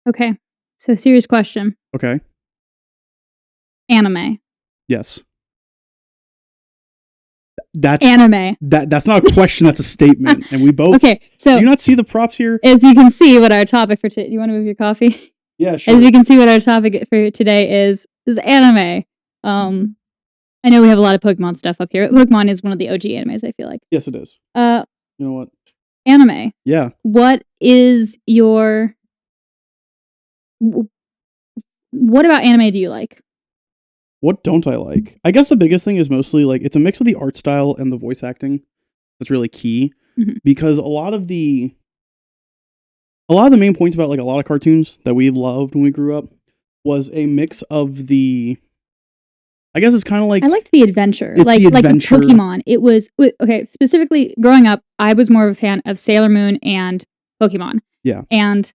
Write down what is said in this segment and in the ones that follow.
Okay. So, serious question. Okay. Anime. Yes. That's not a question. That's a statement. And we both. Okay. So, do you not see the props here? As you can see, what our topic for today. You want to move your coffee? Yeah, sure. As you can see, what our topic for today is anime. I know we have a lot of Pokemon stuff up here. Pokemon is one of the OG animes, I feel like. Yes, it is. You know what? Anime. Yeah. What is your... What about anime do you like? What don't I like? I guess the biggest thing is mostly, like, it's a mix of the art style and the voice acting. That's really key. Mm-hmm. Because a lot of the main points about, like, a lot of cartoons that we loved when we grew up was a mix of the... I guess it's kind of like... I liked the adventure. Like with Pokemon. It was... Okay, specifically, growing up, I was more of a fan of Sailor Moon and Pokemon. Yeah. And,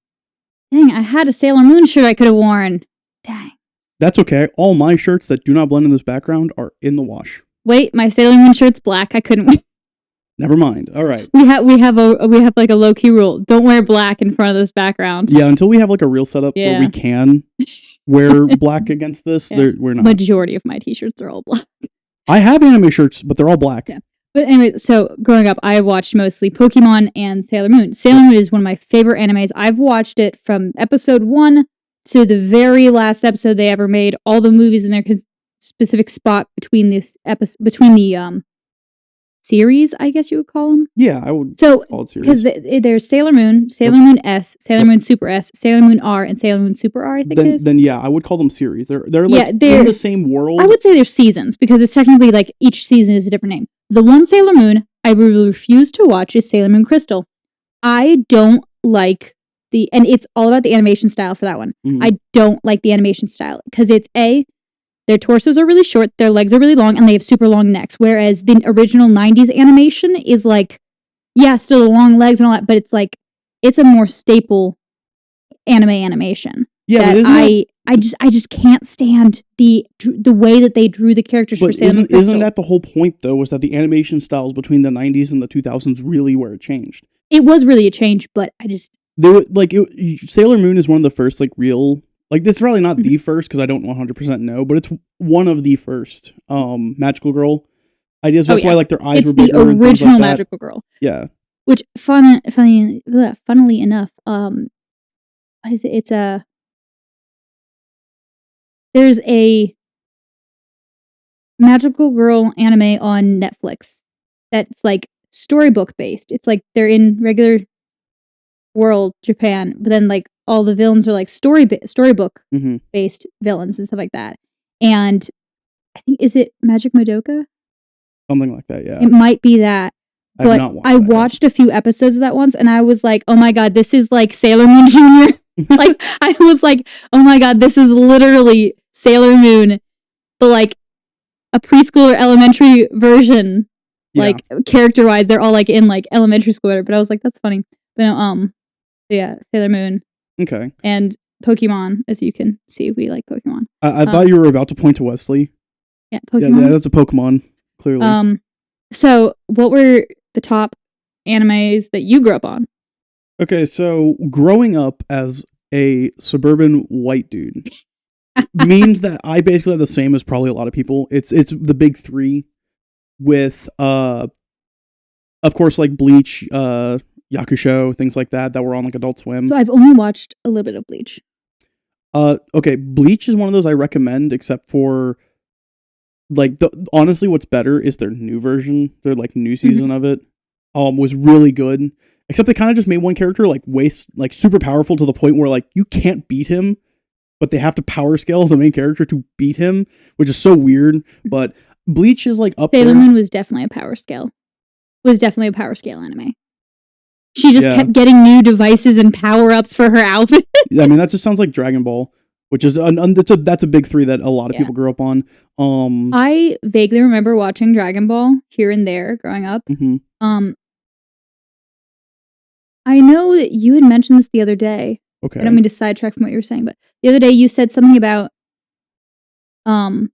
dang, I had a Sailor Moon shirt I could have worn. Dang. That's okay. All my shirts that do not blend in this background are in the wash. Wait, my Sailor Moon shirt's black. I couldn't wear... Never mind. All right. We have like a low key rule. Don't wear black in front of this background. Yeah, until we have like a real setup where we can wear black against this, we're not. Majority of my t-shirts are all black. I have anime shirts, but they're all black. Yeah. But anyway, so growing up, I watched mostly Pokemon and Sailor Moon. Sailor Moon is one of my favorite animes. I've watched it from episode 1 to the very last episode they ever made. All the movies in their specific spot between the series, I guess you would call them. Yeah, I would call it series. Because there's Sailor Moon, Sailor Moon S, Sailor Moon Super S, Sailor Moon R, and Sailor Moon Super R, I think it is. Then yeah, I would call them series. They're in the same world. I would say they're seasons, because it's technically like each season is a different name. The one Sailor Moon I will refuse to watch is Sailor Moon Crystal. I don't like and it's all about the animation style for that one. Mm-hmm. I don't like the animation style, because it's their torsos are really short, their legs are really long, and they have super long necks. Whereas the original 90s animation is like, yeah, still the long legs and all that, but it's like, it's a more staple animation. Yeah, but I just can't stand the way that they drew the characters for Sailor Moon Crystal. Isn't that the whole point, though, was that the animation styles between the 90s and the 2000s really where it changed? It was really a change, but I just... Sailor Moon is one of the first, like, real... Like, this is probably not the first, because I don't 100% know, but it's one of the first Magical Girl ideas. That's why, like, their eyes were bigger. It's the original Magical Girl. Yeah. Which, funnily enough, what is it? There's a Magical Girl anime on Netflix that's, like, storybook based. It's like they're in regular world Japan, but then, like, all the villains are like storybook based villains and stuff like that. And I think, is it Magic Madoka? Something like that, yeah. It might be that. But I watched a few episodes of that once, and I was like, oh my god, this is like Sailor Moon Jr. Like, I was like, oh my god, this is literally Sailor Moon, but like a preschool or elementary version. Yeah. Like, character wise, they're all like in like elementary school, but I was like, that's funny. But yeah, Sailor Moon. Okay. And Pokemon, as you can see, we like Pokemon. I thought you were about to point to Wesley. Yeah, Pokemon. Yeah, that's a Pokemon, clearly. So what were the top animes that you grew up on? Okay, so growing up as a suburban white dude means that I basically have the same as probably a lot of people. It's the big three with, of course, like Bleach, Yakusho, things like that were on like Adult Swim. So I've only watched a little bit of Bleach. Okay, Bleach is one of those I recommend, except for, like, honestly, what's better is their new version. Their, like, new season of it was really good. Except they kind of just made one character, like, super powerful to the point where, like, you can't beat him, but they have to power scale the main character to beat him, which is so weird. But Bleach is, like, up there. Sailor Moon was definitely a power scale. Anime. She just kept getting new devices and power-ups for her outfit. I mean, that just sounds like Dragon Ball, which is that's a big three that a lot of people grew up on. I vaguely remember watching Dragon Ball here and there growing up. Mm-hmm. I know that you had mentioned this the other day. Okay. I don't mean to sidetrack from what you were saying, but the other day you said something about Family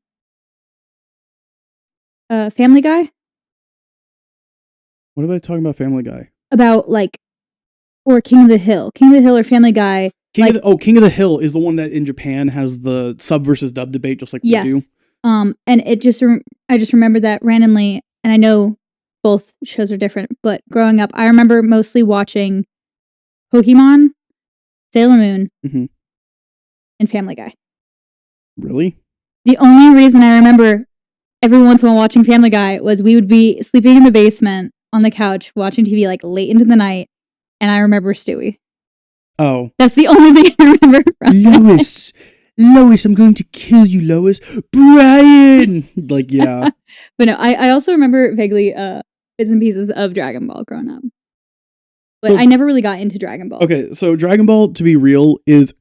Guy. What am I talking about? Family Guy. About, like, or King of the Hill. King of the Hill or Family Guy Like- King of the Hill is the one that in Japan has the sub versus dub debate, just like we do. Yes. And it just I just remember that randomly, and I know both shows are different, but growing up, I remember mostly watching Pokemon, Sailor Moon, Mhm. and Family Guy. Really? The only reason I remember every once in a while watching Family Guy was we would be sleeping in the basement on the couch watching TV like late into the night, and I remember Stewie. Oh, That's the only thing I remember from it. Lois, I'm going to kill you, Lois. Brian, like yeah. But no, I also remember vaguely bits and pieces of Dragon Ball growing up. But So- I never really got into Dragon Ball. Okay, so Dragon Ball, to be real, is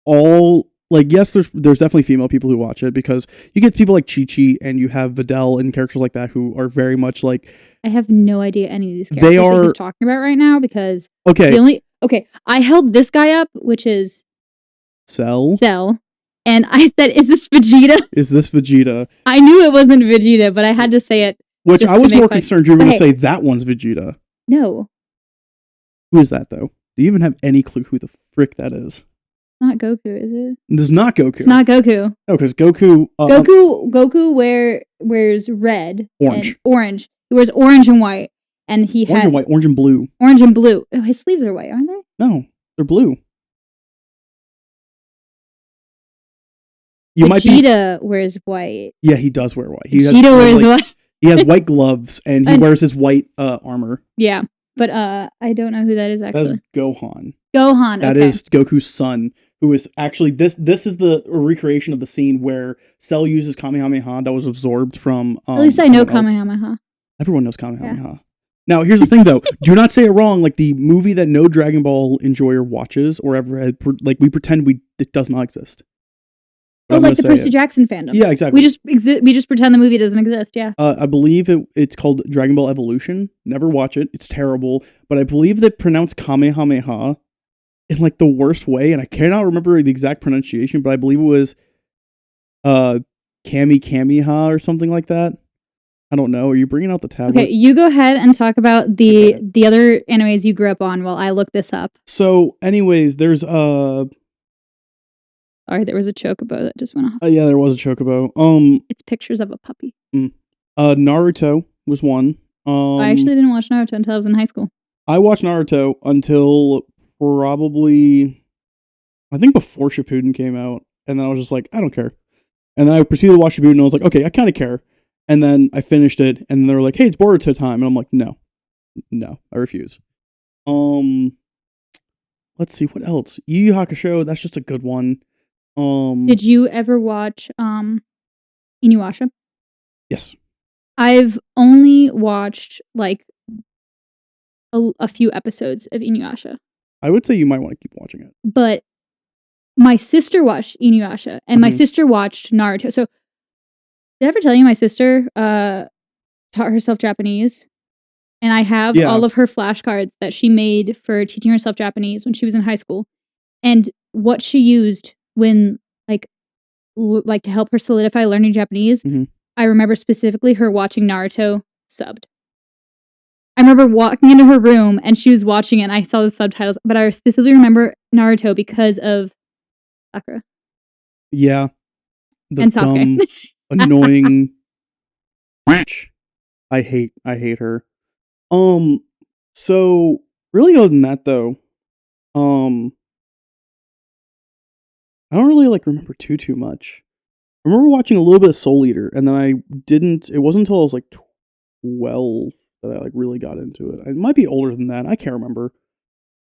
all like yes, there's definitely female people who watch it because you get people like Chi Chi and you have Videl and characters like that who are very much like I have no idea any of these They characters that are- he's talking about right now because okay, I held this guy up, which is Cell. Cell, and I said, "Is this Vegeta?" Is this Vegeta? I knew it wasn't Vegeta, but I had to say it. Which Just I to was make more fun. concerned you were going to Okay. say that one's Vegeta. No, Who is that though? Do you even have any clue who the frick that is? not Goku, is it? This is not Goku. It's not Goku. No, because Goku. Goku wears red, Orange. and orange. He wears orange and white, and he Orange has and white, orange and blue. orange and blue. Oh, his sleeves are white, aren't they? No, they're blue. You might be. Vegeta wears white. Yeah, he does wear white. He has, Vegeta wears like, white. he has white gloves and he And- wears his white armor. Yeah, but I don't know who that is That actually. is Gohan. Gohan. That okay. is Goku's son, who is actually this is the recreation of the scene where Cell uses Kamehameha that was absorbed from. At least I know someone else. Kamehameha. Everyone knows Kamehameha. Now, here's the thing, though. Do not say it wrong. Like the movie that no Dragon Ball enjoyer watches or ever had, like we pretend it does not exist. But Oh, I'm like gonna the say Percy it. Jackson fandom. Yeah, exactly. We just pretend the movie doesn't exist. Yeah. I believe it's called Dragon Ball Evolution. Never watch it. It's terrible. But I believe they pronounce Kamehameha in like the worst way, and I cannot remember the exact pronunciation, but I believe it was Kamehameha or something like that. I don't know. Are you bringing out the tablet? Okay, you go ahead and talk about the Okay. other animes you grew up on while I look this up. So, anyways, there's Sorry, there was a chocobo that just went off. yeah, there was a chocobo. It's pictures of a puppy. Naruto was one. I actually didn't watch Naruto until I was in high school. I watched Naruto until probably I think before Shippuden came out, and then I was just like, I don't care. And then I proceeded to watch Shippuden, and I was like, okay, I kind of care. And then I finished it, and they were like, hey, it's Boruto time, and I'm like, no, I refuse. Let's see what else. Yu Yu Hakusho, that's just a good one. Did you ever watch Inuyasha? Yes. I've only watched like a few episodes of Inuyasha, I would say you might want to keep watching it. but my sister watched Inuyasha and my Mhm. sister watched Naruto. So did I ever tell you my sister taught herself Japanese? And I have Yeah. all of her flashcards that she made for teaching herself Japanese when she was in high school. And what she used when like to help her solidify learning Japanese, Mhm. I remember specifically her watching Naruto subbed. I remember walking into her room and she was watching it and I saw the subtitles, but I specifically remember Naruto because of Sakura. Yeah. The And Sasuke. dumb, annoying bitch. I hate her. So really other than that though, I don't really like remember too much. I remember watching a little bit of Soul Eater, and then it wasn't until I was like 12 that I like really got into it. I might be older than that. I can't remember.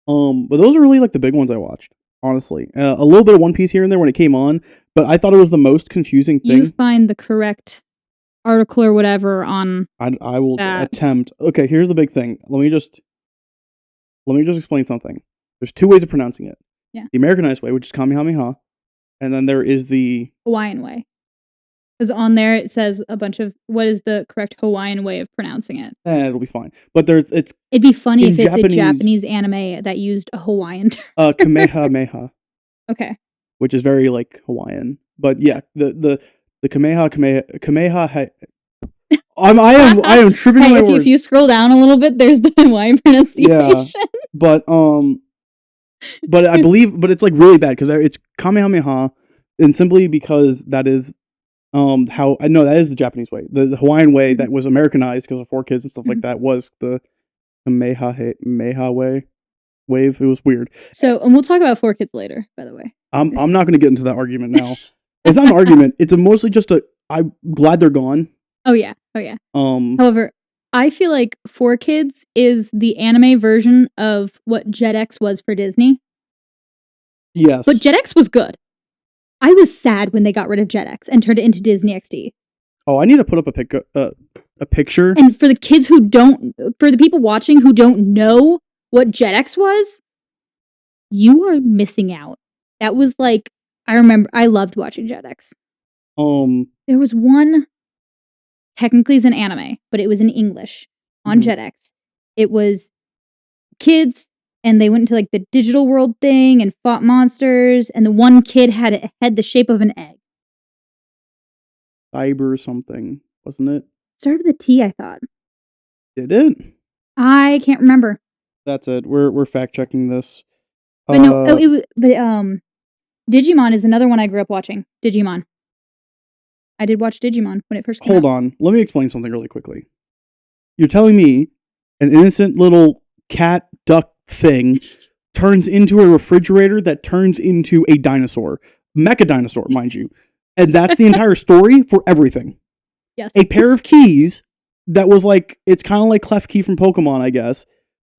But those are really like the big ones I watched, honestly. A little bit of One Piece here and there when it came on, but I thought it was the most confusing thing. You find the correct article or whatever on I will that. attempt. Okay, here's the big thing. Let me just explain something. There's two ways of pronouncing it. Yeah. The Americanized way, which is Kamehameha, and then there is the Hawaiian way. Because on there it says a bunch of what is the correct Hawaiian way of pronouncing it. it'll be fine. But it's It'd be funny In if it's Japanese- a Japanese anime that used a Hawaiian term. Kamehameha, Okay. which is very like Hawaiian. But yeah, the Kamehameha. I am tripping Hey, my if words. you scroll down a little bit, there's the Hawaiian pronunciation. But but I believe, but it's like really bad because it's Kamehameha, and simply because that is how I know that is the Japanese way. The Hawaiian way that was Americanized because of 4 Kids and stuff like that was the Kamehameha way wave. It was weird. So, and we'll talk about 4 Kids later, by the way. I'm not going to get into that argument now. It's not an argument. It's mostly just I'm glad they're gone. Oh yeah. However, I feel like 4 Kids is the anime version of what Jetix was for Disney. Yes. But Jetix was good. I was sad when they got rid of Jetix and turned it into Disney XD. Oh, I need to put up a picture. And for the for the people watching who don't know what Jetix was, you are missing out. That was like, I loved watching Jetix. There was one, technically it's an anime, but it was in English on Jetix. It was kids, and they went into like the digital world thing and fought monsters, and the one kid had the shape of an egg. Cyber something, wasn't it? Started with a T, I thought. Did it? I can't remember. That's it. We're fact checking this. But no, Digimon is another one I grew up watching. Digimon. I did watch Digimon when it first came out. Hold on. Let me explain something really quickly. You're telling me an innocent little cat duck thing turns into a refrigerator that turns into a dinosaur. Mecha dinosaur, mind you. And that's the entire story for everything. Yes. A pair of keys that was like, it's kind of like Klefki from Pokemon, I guess,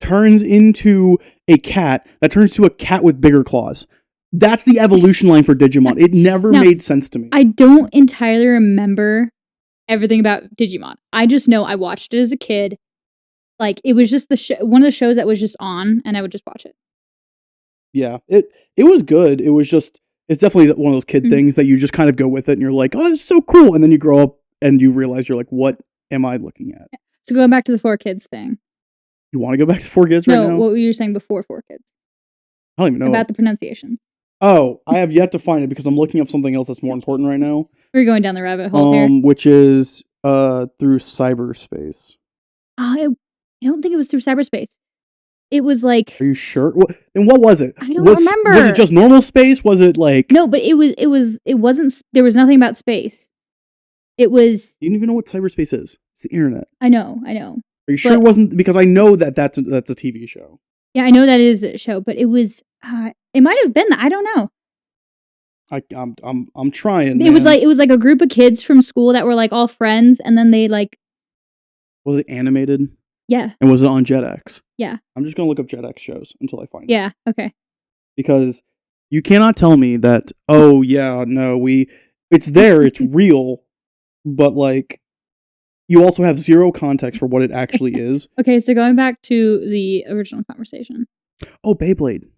turns into a cat that turns to a cat with bigger claws. That's the evolution line for Digimon. It never made sense to me. I don't entirely remember everything about Digimon. I just know I watched it as a kid. Like, it was just one of the shows that was just on, and I would just watch it. Yeah, it was good. It was just, it's definitely one of those kid things that you just kind of go with it, and you're like, oh, this is so cool. And then you grow up, and you realize you're like, what am I looking at? So going back to the 4 Kids thing. You want to go back to 4 Kids right now? No, what were you saying before 4 Kids? I don't even know. About the pronunciations. Oh, I have yet to find it because I'm looking up something else that's more important right now. We're going down the rabbit hole here. Which is through cyberspace. I don't think it was through cyberspace. It was like. Are you sure? And what was it? I don't remember. Was it just normal space? Was it like? No, but it wasn't. There was nothing about space. It was. You don't even know what cyberspace is. It's the internet. I know. Are you sure it wasn't? Because I know that's a TV show. Yeah, I know that is a show, but it was. It might have been that. I don't know. I'm trying. It was like a group of kids from school that were like all friends, and then they like. Was it animated? Yeah. And was it on Jetix? Yeah. I'm just gonna look up Jetix shows until I find it. Yeah. Okay. Because you cannot tell me that. Oh yeah, no, it's there, it's real, but like. You also have zero context for what it actually is. Okay, so going back to the original conversation. Oh, Beyblade.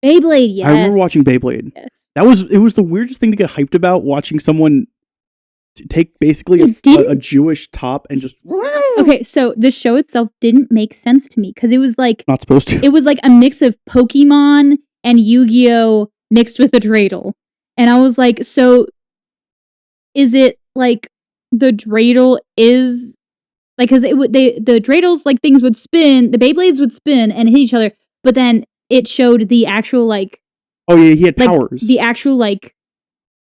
Beyblade, yes. I remember watching Beyblade. Yes. It was the weirdest thing to get hyped about, watching someone take basically a Jewish top and just. Okay, so the show itself didn't make sense to me because it was like not supposed to. It was like a mix of Pokemon and Yu-Gi-Oh mixed with a dreidel, and I was like, so is it like the dreidel is like because the dreidels like things would spin, the Beyblades would spin and hit each other, but then it showed the actual like. Oh yeah, he had powers. The actual like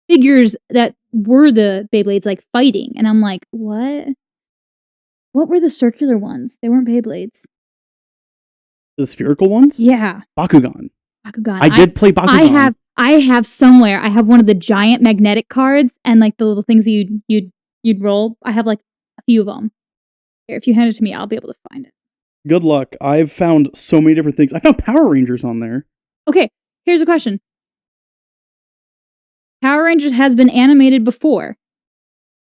figures that were the Beyblades like fighting, and I'm like, what? What were the circular ones? They weren't Beyblades. The spherical ones? Yeah. Bakugan. Bakugan. I did play Bakugan. I have somewhere. I have one of the giant magnetic cards and like the little things that you'd roll. I have like a few of them. Here, if you hand it to me, I'll be able to find it. Good luck. I've found so many different things. I found Power Rangers on there. Okay, here's a question. Power Rangers has been animated before.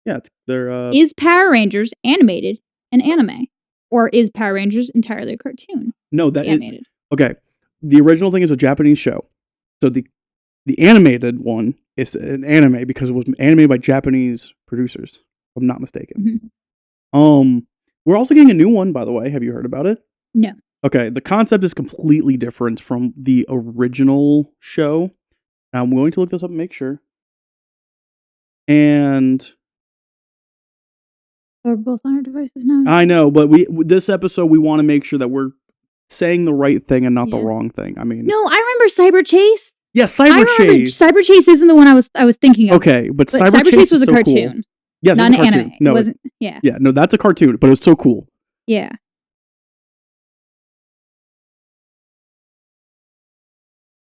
Yeah, they're. Is Power Rangers animated an anime, or is Power Rangers entirely a cartoon? No, that animated. Okay, the original thing is a Japanese show, so the animated one is an anime because it was animated by Japanese producers. If I'm not mistaken. Mm-hmm. We're also getting a new one, by the way. Have you heard about it? No. Okay, the concept is completely different from the original show. I'm going to look this up and make sure. And we're both on our devices now. I know, but this episode we want to make sure that we're saying the right thing and not the Yeah. wrong thing. I mean, No, I remember Cyber Chase. yeah, I Cyber remember Chase. Cyber Chase isn't the one I was thinking of. Okay, but But Cyber Chase was is a so cartoon, cool. Yes, not it's an a cartoon. anime. No, It wasn't. Yeah. yeah, no, that's a cartoon, but it was so cool. Yeah.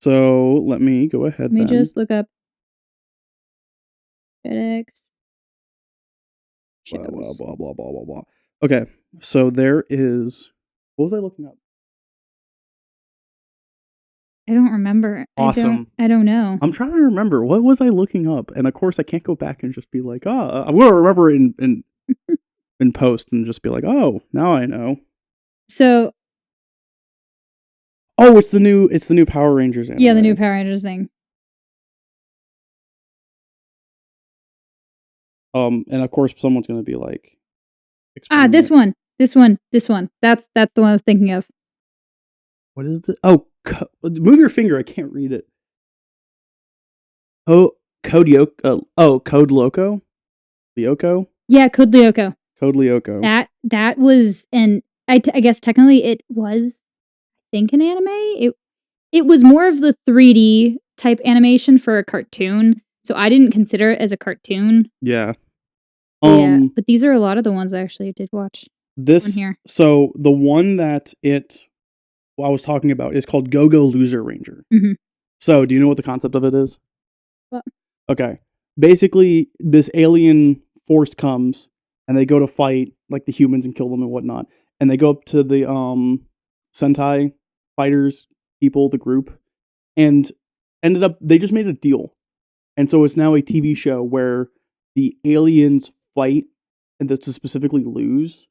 So let me go ahead. Let me then. just look up FedEx Blah, blah, shows. blah, blah, blah, blah, blah. Okay, so there is. What was I looking up? I don't remember. Awesome. I don't know. I'm trying to remember what was I looking up, and of course I can't go back and just be like, I'm gonna remember in post and just be like, oh, now I know. So Oh, it's the new Power Rangers anime. yeah, the new Power Rangers thing. And of course someone's gonna be like, this one. That's the one I was thinking of. What is this? Oh, move your finger. I can't read it. Oh, Code Lyoko? Lyoko? Yeah, Code Lyoko. Code Lyoko. That was I guess technically it was, I think, an anime. It was more of the 3D type animation for a cartoon, so I didn't consider it as a cartoon. Yeah. Yeah, but these are a lot of the ones I actually did watch. This on here. So the one that I was talking about is called Go-Go Loser Ranger. Mm-hmm. So do you know what the concept of it is? What? Okay. Basically, this alien force comes and they go to fight like the humans and kill them and whatnot. And they go up to the Sentai fighters people, the group, and ended up they just made a deal. And so it's now a TV show where the aliens fight and to specifically lose.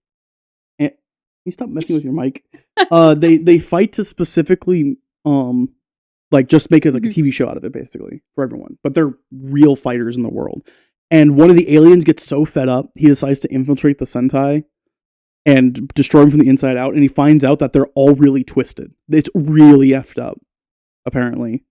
And can you stop messing with your mic? They fight to specifically like just make it like a TV show out of it basically for everyone. But they're real fighters in the world. And one of the aliens gets so fed up, he decides to infiltrate the Sentai and destroy them from the inside out, and he finds out that they're all really twisted. It's really effed up, apparently.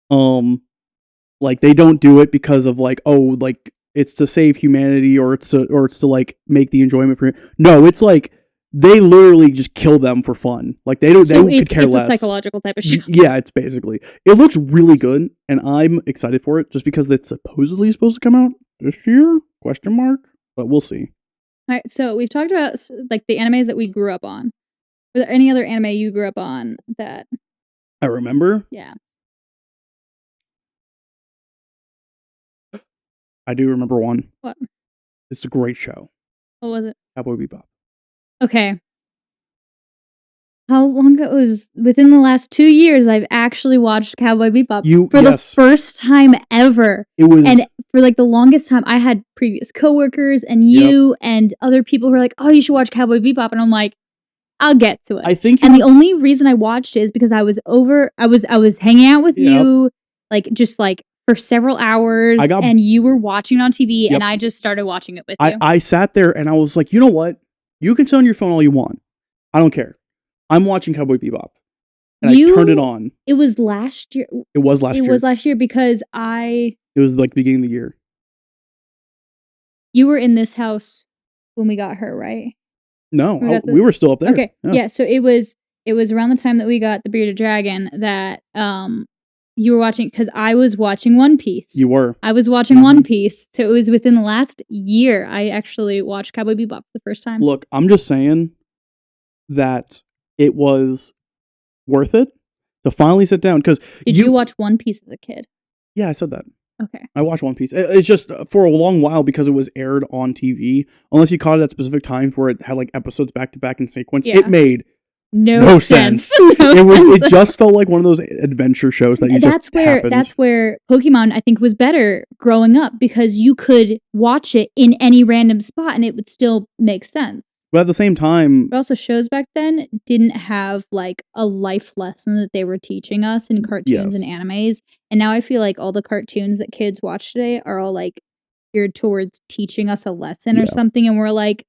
Like they don't do it because of like, oh, like it's to save humanity or it's to like make the enjoyment for. No, it's like they literally just kill them for fun. Like they could care less. It's a psychological type of show. Yeah, it's basically. It looks really good, and I'm excited for it just because it's supposedly supposed to come out this year? ? But we'll see. All right, so we've talked about like the animes that we grew up on. Were there any other anime you grew up on that I remember? Yeah. I do remember one. What? It's a great show. What was it? Cowboy Bebop. Okay. How long ago? It was within the last 2 years I've actually watched Cowboy Bebop for the first time ever. It was, and for like the longest time I had previous coworkers and you and other people who were like, "Oh, you should watch Cowboy Bebop," and I'm like, "I'll get to it." I think, and the only reason I watched it is because I was hanging out with you, like just like for several hours, and you were watching it on TV, and I just started watching it with you. I sat there and I was like, you know what? You can sit on your phone all you want. I don't care. I'm watching Cowboy Bebop. And I turned it on. It was last year. It was last year. It was last year because It was like the beginning of the year. You were in this house when we got her, right? No, we were still up there. Okay. Yeah, so it was around the time that we got the Bearded Dragon that you were watching, because I was watching One Piece. You were. I was watching One Piece, so it was within the last year I actually watched Cowboy Bebop for the first time. Look, I'm just saying that it was worth it to finally sit down. Because Did you watch One Piece as a kid? Yeah, I said that. Okay. I watched One Piece. It's just for a long while because it was aired on TV. Unless you caught it at specific times where it had like episodes back to back in sequence, it made no sense. It just felt like one of those adventure shows that That's where Pokemon, I think, was better growing up, because you could watch it in any random spot and it would still make sense. But at the same time, but also shows back then didn't have like a life lesson that they were teaching us in cartoons and animes. And now I feel like all the cartoons that kids watch today are all like geared towards teaching us a lesson or something, and we're like,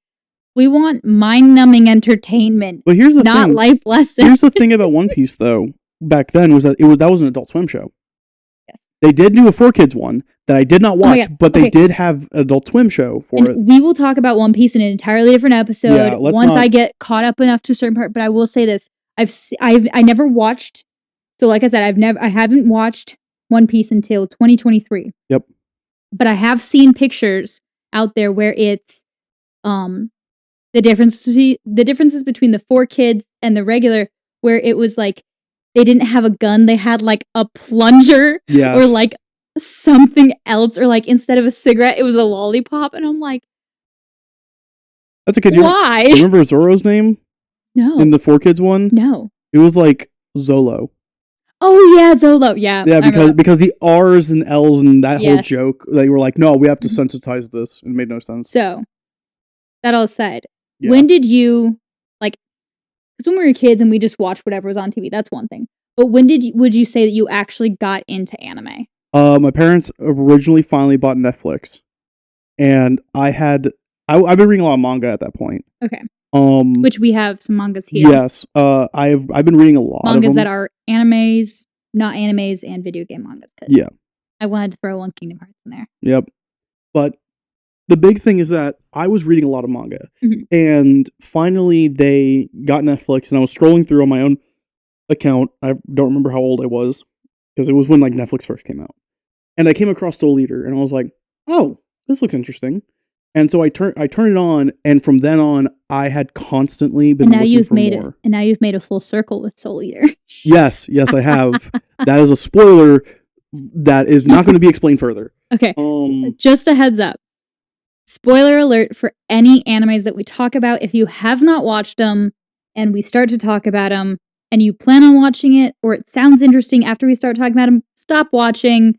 we want mind-numbing entertainment. But here's the not thing. Life lesson. Here's the thing about One Piece though. Back then was that that was an Adult Swim show. Yes. They did do a 4Kids one that I did not watch, but they did have an Adult Swim show for it. We will talk about One Piece in an entirely different episode once I get caught up enough to a certain part. But I will say this: I never watched. So like I said, I haven't watched One Piece until 2023. Yep. But I have seen pictures out there where it's the differences between the 4Kids and the regular, where it was like they didn't have a gun, they had like a plunger Yes. or like something else, or like instead of a cigarette it was a lollipop, and I'm like, That's a good. why? You remember Zoro's name No. in the 4Kids one? No. It was like Zolo. Oh yeah, Zolo. Yeah. Yeah, I remember because the R's and L's and that whole Yes. joke, they were like, no, we have to Mhm. sensitize this. It made no sense. So, that all said, Yeah. when did you like? Because when we were kids and we just watched whatever was on TV, that's one thing. But when would you say that you actually got into anime? My parents originally finally bought Netflix, and I've been reading a lot of manga at that point. Okay. Which we have some mangas here. Yes. I've been reading a lot mangas of them. that are animes, not animes, and video game mangas. Yeah. I wanted to throw one Kingdom Hearts in there. Yep. But the big thing is that I was reading a lot of manga, Mhm. and finally they got Netflix, and I was scrolling through on my own account. I don't remember how old I was, because it was when like Netflix first came out, and I came across Soul Eater, and I was like, "Oh, this looks interesting." And so I turned it on, and from then on, I had constantly been And now looking you've for made more. And now you've made a full circle with Soul Eater. Yes, I have. That is a spoiler that is not going to be explained further. Okay. Um, Just a heads up. Spoiler alert for any animes that we talk about. If you have not watched them and we start to talk about them and you plan on watching it, or it sounds interesting after we start talking about them, stop watching,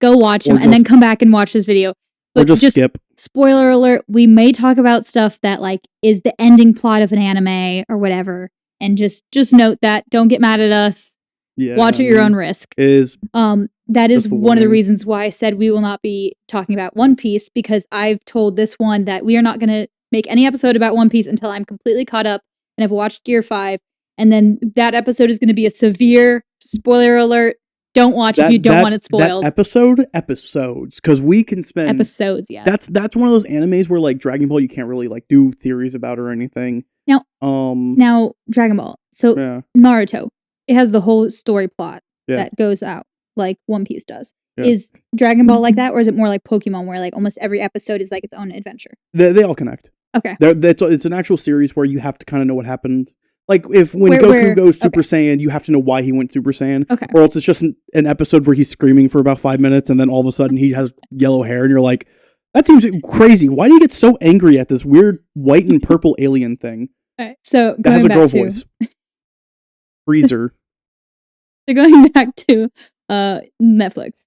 go watch them, and then come back and watch this video. Or just skip. Spoiler alert, we may talk about stuff that like is the ending plot of an anime or whatever. And just note that. Don't get mad at us. Yeah, Watch at your own risk. That is Just one of the warning. reasons why I said we will not be talking about One Piece, because I've told this one that we are not going to make any episode about One Piece until I'm completely caught up and I've watched Gear 5. And then that episode is going to be a severe spoiler alert. Don't watch if you don't want it spoiled. Episodes, because we can spend Episodes, yes. That's one of those animes where like Dragon Ball, you can't really like do theories about or anything. Now Dragon Ball. So Yeah. Naruto, it has the whole story plot Yeah. that goes out like One Piece does. Yeah. Is Dragon Ball like that, or is it more like Pokemon, where like almost every episode is like its own adventure? They all connect. Okay. It's an actual series where you have to kind of know what happened. Like when Where- Goku goes Super Saiyan, you have to know why he went Super Saiyan. Okay. Or else it's just an episode where he's screaming for about 5 minutes, and then all of a sudden he has yellow hair, and you're like, that seems crazy. Why do you get so angry at this weird white and purple alien thing Alright, so that has a going girl back to voice? Freezer. so going back to Netflix.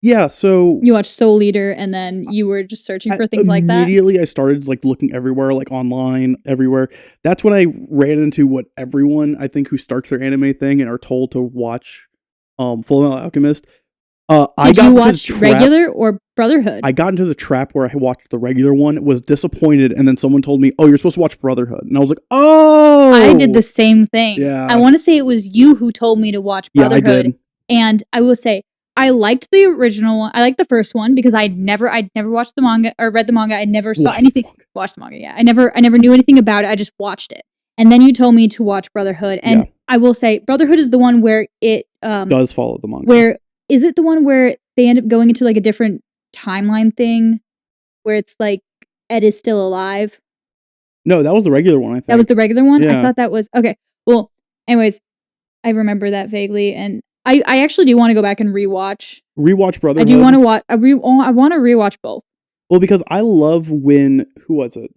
Yeah, so You watched Soul Eater, and then you were just searching for things like that. immediately I started like looking everywhere, like online, everywhere. That's when I ran into what everyone I think who starts their anime thing and are told to watch Full Metal Alchemist. Did you watch regular or Brotherhood? I got into the trap where I watched the regular one, was disappointed, and then someone told me, "Oh, you're supposed to watch Brotherhood," and I was like, "Oh!" I did the same thing. Yeah. I want to say it was you who told me to watch Yeah, I Brotherhood, did. and I will say I liked the original one. I liked the first one because I'd never watched the manga or read the manga. I never saw Watched anything. the manga. Watched the manga. Yeah, I never knew anything about it. I just watched it, and then you told me to watch Brotherhood, and Yeah. I will say Brotherhood is the one where it Does follow the manga. where is it the one where they end up going into like a different timeline thing where it's like Ed is still alive? No, that was the regular one, I think. That was the regular one? I Yeah. thought that was okay. Well, anyways, I remember that vaguely, and I actually do want to go back and rewatch. Rewatch I Brotherhood. do want to watch. I want to rewatch both. Well, because I love when who was it?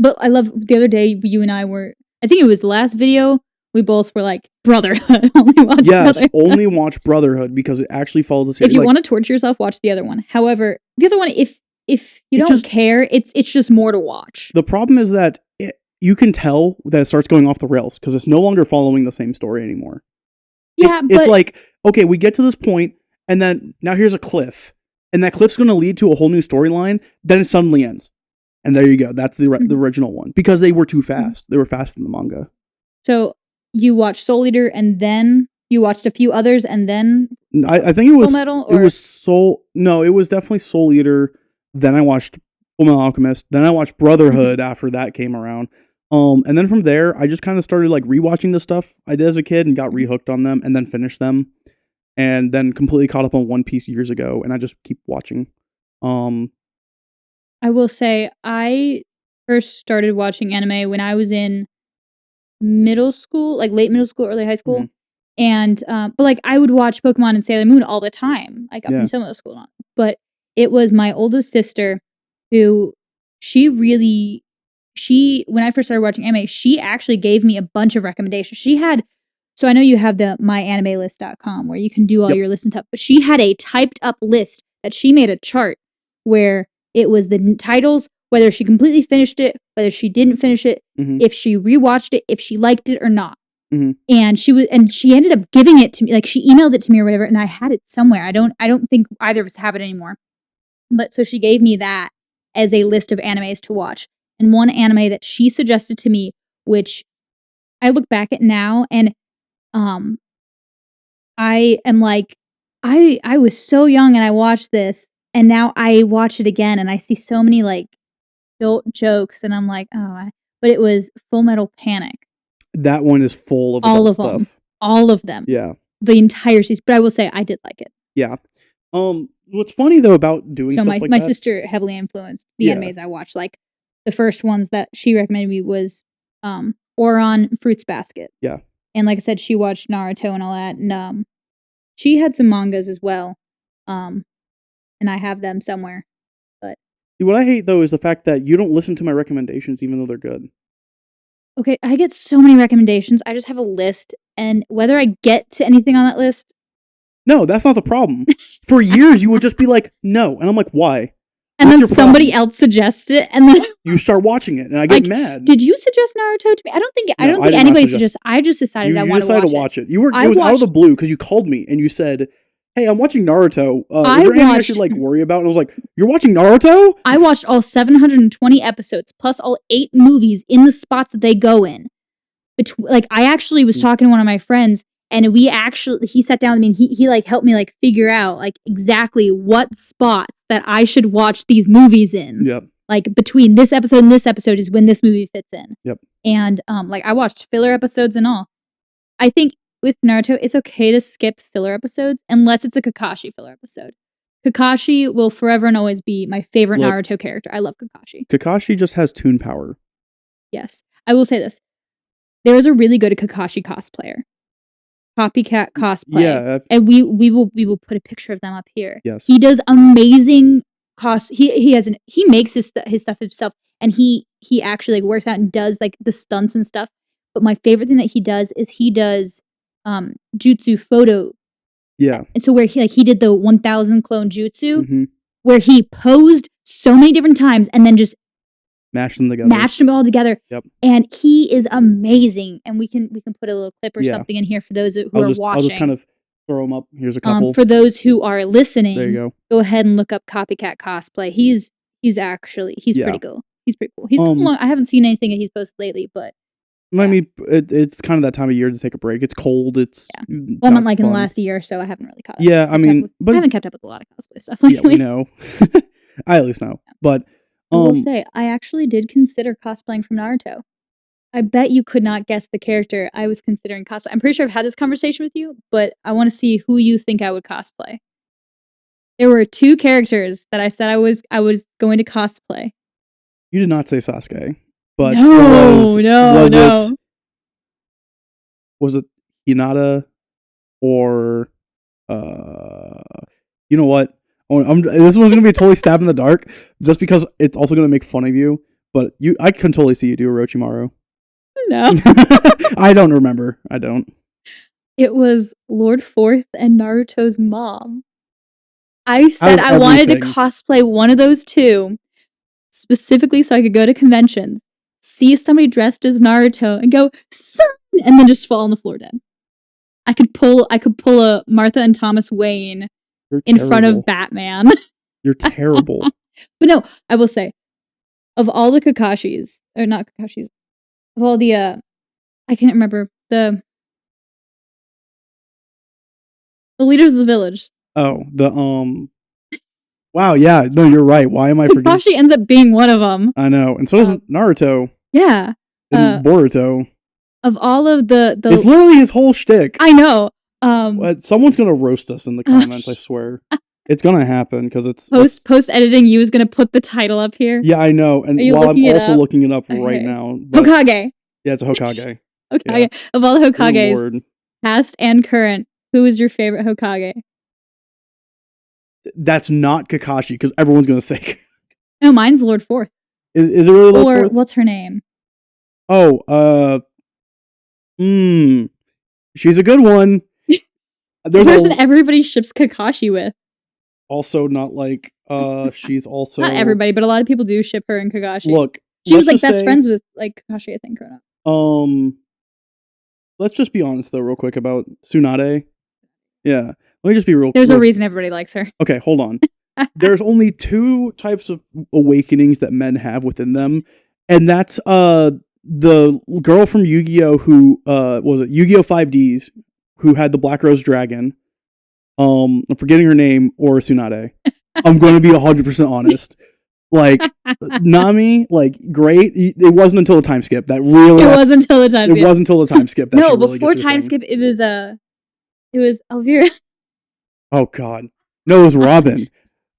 But I love the other day you and I were. I think it was the last video. We both were like Brotherhood. Only watch Yes, Brotherhood. only watch Brotherhood because it actually follows the series. If you like, want to torture yourself, watch the other one. However, the other one, if you It don't just- care, it's just more to watch. the problem is that you can tell that it starts going off the rails because it's no longer following the same story anymore. Yeah, It's but like, okay, we get to this point, and then now here's a cliff, and that cliff's going to lead to a whole new storyline. Then it suddenly ends, and there you go. That's the original one because they were too fast. They were fast in the manga. so you watched Soul Eater, and then you watched a few others, and then I think it was Full Metal, it or was Soul. No, it was definitely Soul Eater. Then I watched Full Metal Alchemist. Then I watched Brotherhood after that came around. And then from there, I just kind of started like rewatching the stuff I did as a kid and got rehooked on them, and then finished them, and then completely caught up on One Piece years ago, and I just keep watching. I will say I first started watching anime when I was in middle school, like late middle school, early high school. And but like I would watch Pokemon and Sailor Moon all the time, like up Yeah. until middle school. But it was my oldest sister who when I first started watching anime, she actually gave me a bunch of recommendations. She had, so I know you have the myanimelist.com where you can do all Yep. your lists and stuff, but she had a typed up list that she made a chart where it was the titles, whether she completely finished it, whether she didn't finish it, Mhm. if she rewatched it, if she liked it or not. Mhm. And she ended up giving it to me, like she emailed it to me or whatever, and I had it somewhere. I don't think either of us have it anymore. But so she gave me that as a list of animes to watch. And one anime that she suggested to me, which I look back at now and I am like, I was so young and I watched this, and now I watch it again and I see so many like adult jokes, and I'm like, but it was Full Metal Panic. That one is full of All adult of stuff. them. All of them. Yeah. The entire season. But I will say I did like it. Yeah. What's funny though about doing So stuff like my that, sister heavily influenced the Yeah. animes I watched. Like the first ones that she recommended me was Oron, Fruits Basket. Yeah. And like I said, she watched Naruto and all that, and she had some mangas as well. And I have them somewhere. But what I hate though is the fact that you don't listen to my recommendations even though they're good. okay, I get so many recommendations. I just have a list, and whether I get to anything on that list, No, that's not the problem. For years, you would just be like, no. And I'm like, why? and What's then your somebody problem? else suggests it, and then You start watching it, and I get Like, mad. did you suggest Naruto to me? I don't think No, I did not anybody suggest- suggested. I just decided I you want to decided watch to it. watch it. It I was out of the watched- blue because you called me and you said, hey, I'm watching Naruto. Is I there anything I watched- should like worry about? And I was like, you're watching Naruto? I watched all 720 episodes plus all 8 movies in the spots that they go in. Like I actually was talking to one of my friends, and he sat down with me and he like helped me like figure out like exactly what spots that I should watch these movies in. Yep. Like between this episode and this episode is when this movie fits in. Yep. And like I watched filler episodes and all. I think with Naruto, it's okay to skip filler episodes unless it's a Kakashi filler episode. Kakashi will forever and always be my favorite Look. Naruto character. I love Kakashi. Kakashi just has toon power. Yes. I will say this. There is a really good Kakashi cosplayer. Copycat cosplay. Yeah. And we will put a picture of them up here. Yes. He does amazing he makes his stuff himself, and he actually like works out and does like the stunts and stuff. But my favorite thing that he does is he does jutsu photo. Yeah. And so where he did the 1000 clone jutsu, Mhm. where he posed so many different times and then just Mash them together. mashed them all together. Yep. And he is amazing. And we can put a little clip or Yeah. something in here for those who I'll are just watching. kind of throw them up. Here's a couple. For those who are listening, There you go ahead and look up Copycat Cosplay. He's Yeah. pretty cool. He's pretty cool. He's come along. I haven't seen anything that he's posted lately, but I mean, it's kind of that time of year to take a break. It's cold. It's well, I'm not like in the fun. last year or so, I haven't really caught up. Yeah, I mean, I haven't kept up with a lot of cosplay stuff yeah, lately. we know. I at least know. But I will say, I actually did consider cosplaying from Naruto. I bet you could not guess the character I was considering cosplay. I'm pretty sure I've had this conversation with you, but I want to see who you think I would cosplay. There were 2 characters that I said I was going to cosplay. you did not say Sasuke, but No. was it Hinata or you know what? This one's gonna be a totally stab in the dark, just because it's also gonna make fun of you. But I can totally see you do Orochimaru. No. I don't remember. I don't. It was Lord Forth and Naruto's mom. I said Out of I wanted to everything. cosplay one of those 2, specifically so I could go to conventions, see somebody dressed as Naruto, and go, son, and then just fall on the floor dead. I could pull a Martha and Thomas Wayne You're in terrible. front of Batman. You're terrible. But no, I will say, of all the Kakashis, or not Kakashis, of all the I can't remember the leaders of the village. Oh, wow, yeah, no, you're right. Why am I forgetting? Kakashi ends up being one of them. I know, and so does Naruto. Yeah. And Boruto. Of all of the It's literally his whole shtick. I know. Someone's gonna roast us in the comments. I swear, it's gonna happen because it's post editing. You was gonna put the title up here. Yeah, I know. And while I'm also looking it up right now, Hokage. Yeah, it's a Hokage. Hokage. Yeah. Of all the Hokages, past and current, who is your favorite Hokage? That's not Kakashi because everyone's gonna say. No, mine's Lord Fourth. Is it really Lord Fourth? Or what's her name? Oh, she's a good one. The person everybody ships Kakashi with. Also, not like she's also not everybody, but a lot of people do ship her and Kakashi. Look, she was like best friends with like Kakashi, I think, growing up. Let's just be honest though, real quick about Tsunade. Yeah, let me just be real. There's a reason everybody likes her. Okay, hold on. There's only two types of awakenings that men have within them, and that's the girl from Yu-Gi-Oh who was it Yu-Gi-Oh 5Ds who had the Black Rose Dragon. I'm forgetting her name, or Tsunade. I'm going to be 100% honest. Like Nami, like great. It wasn't until the time skip that really. It wasn't until the time. It wasn't until the time skip. That no, before time skip, it was Elvira. Oh God, no, it was Robin.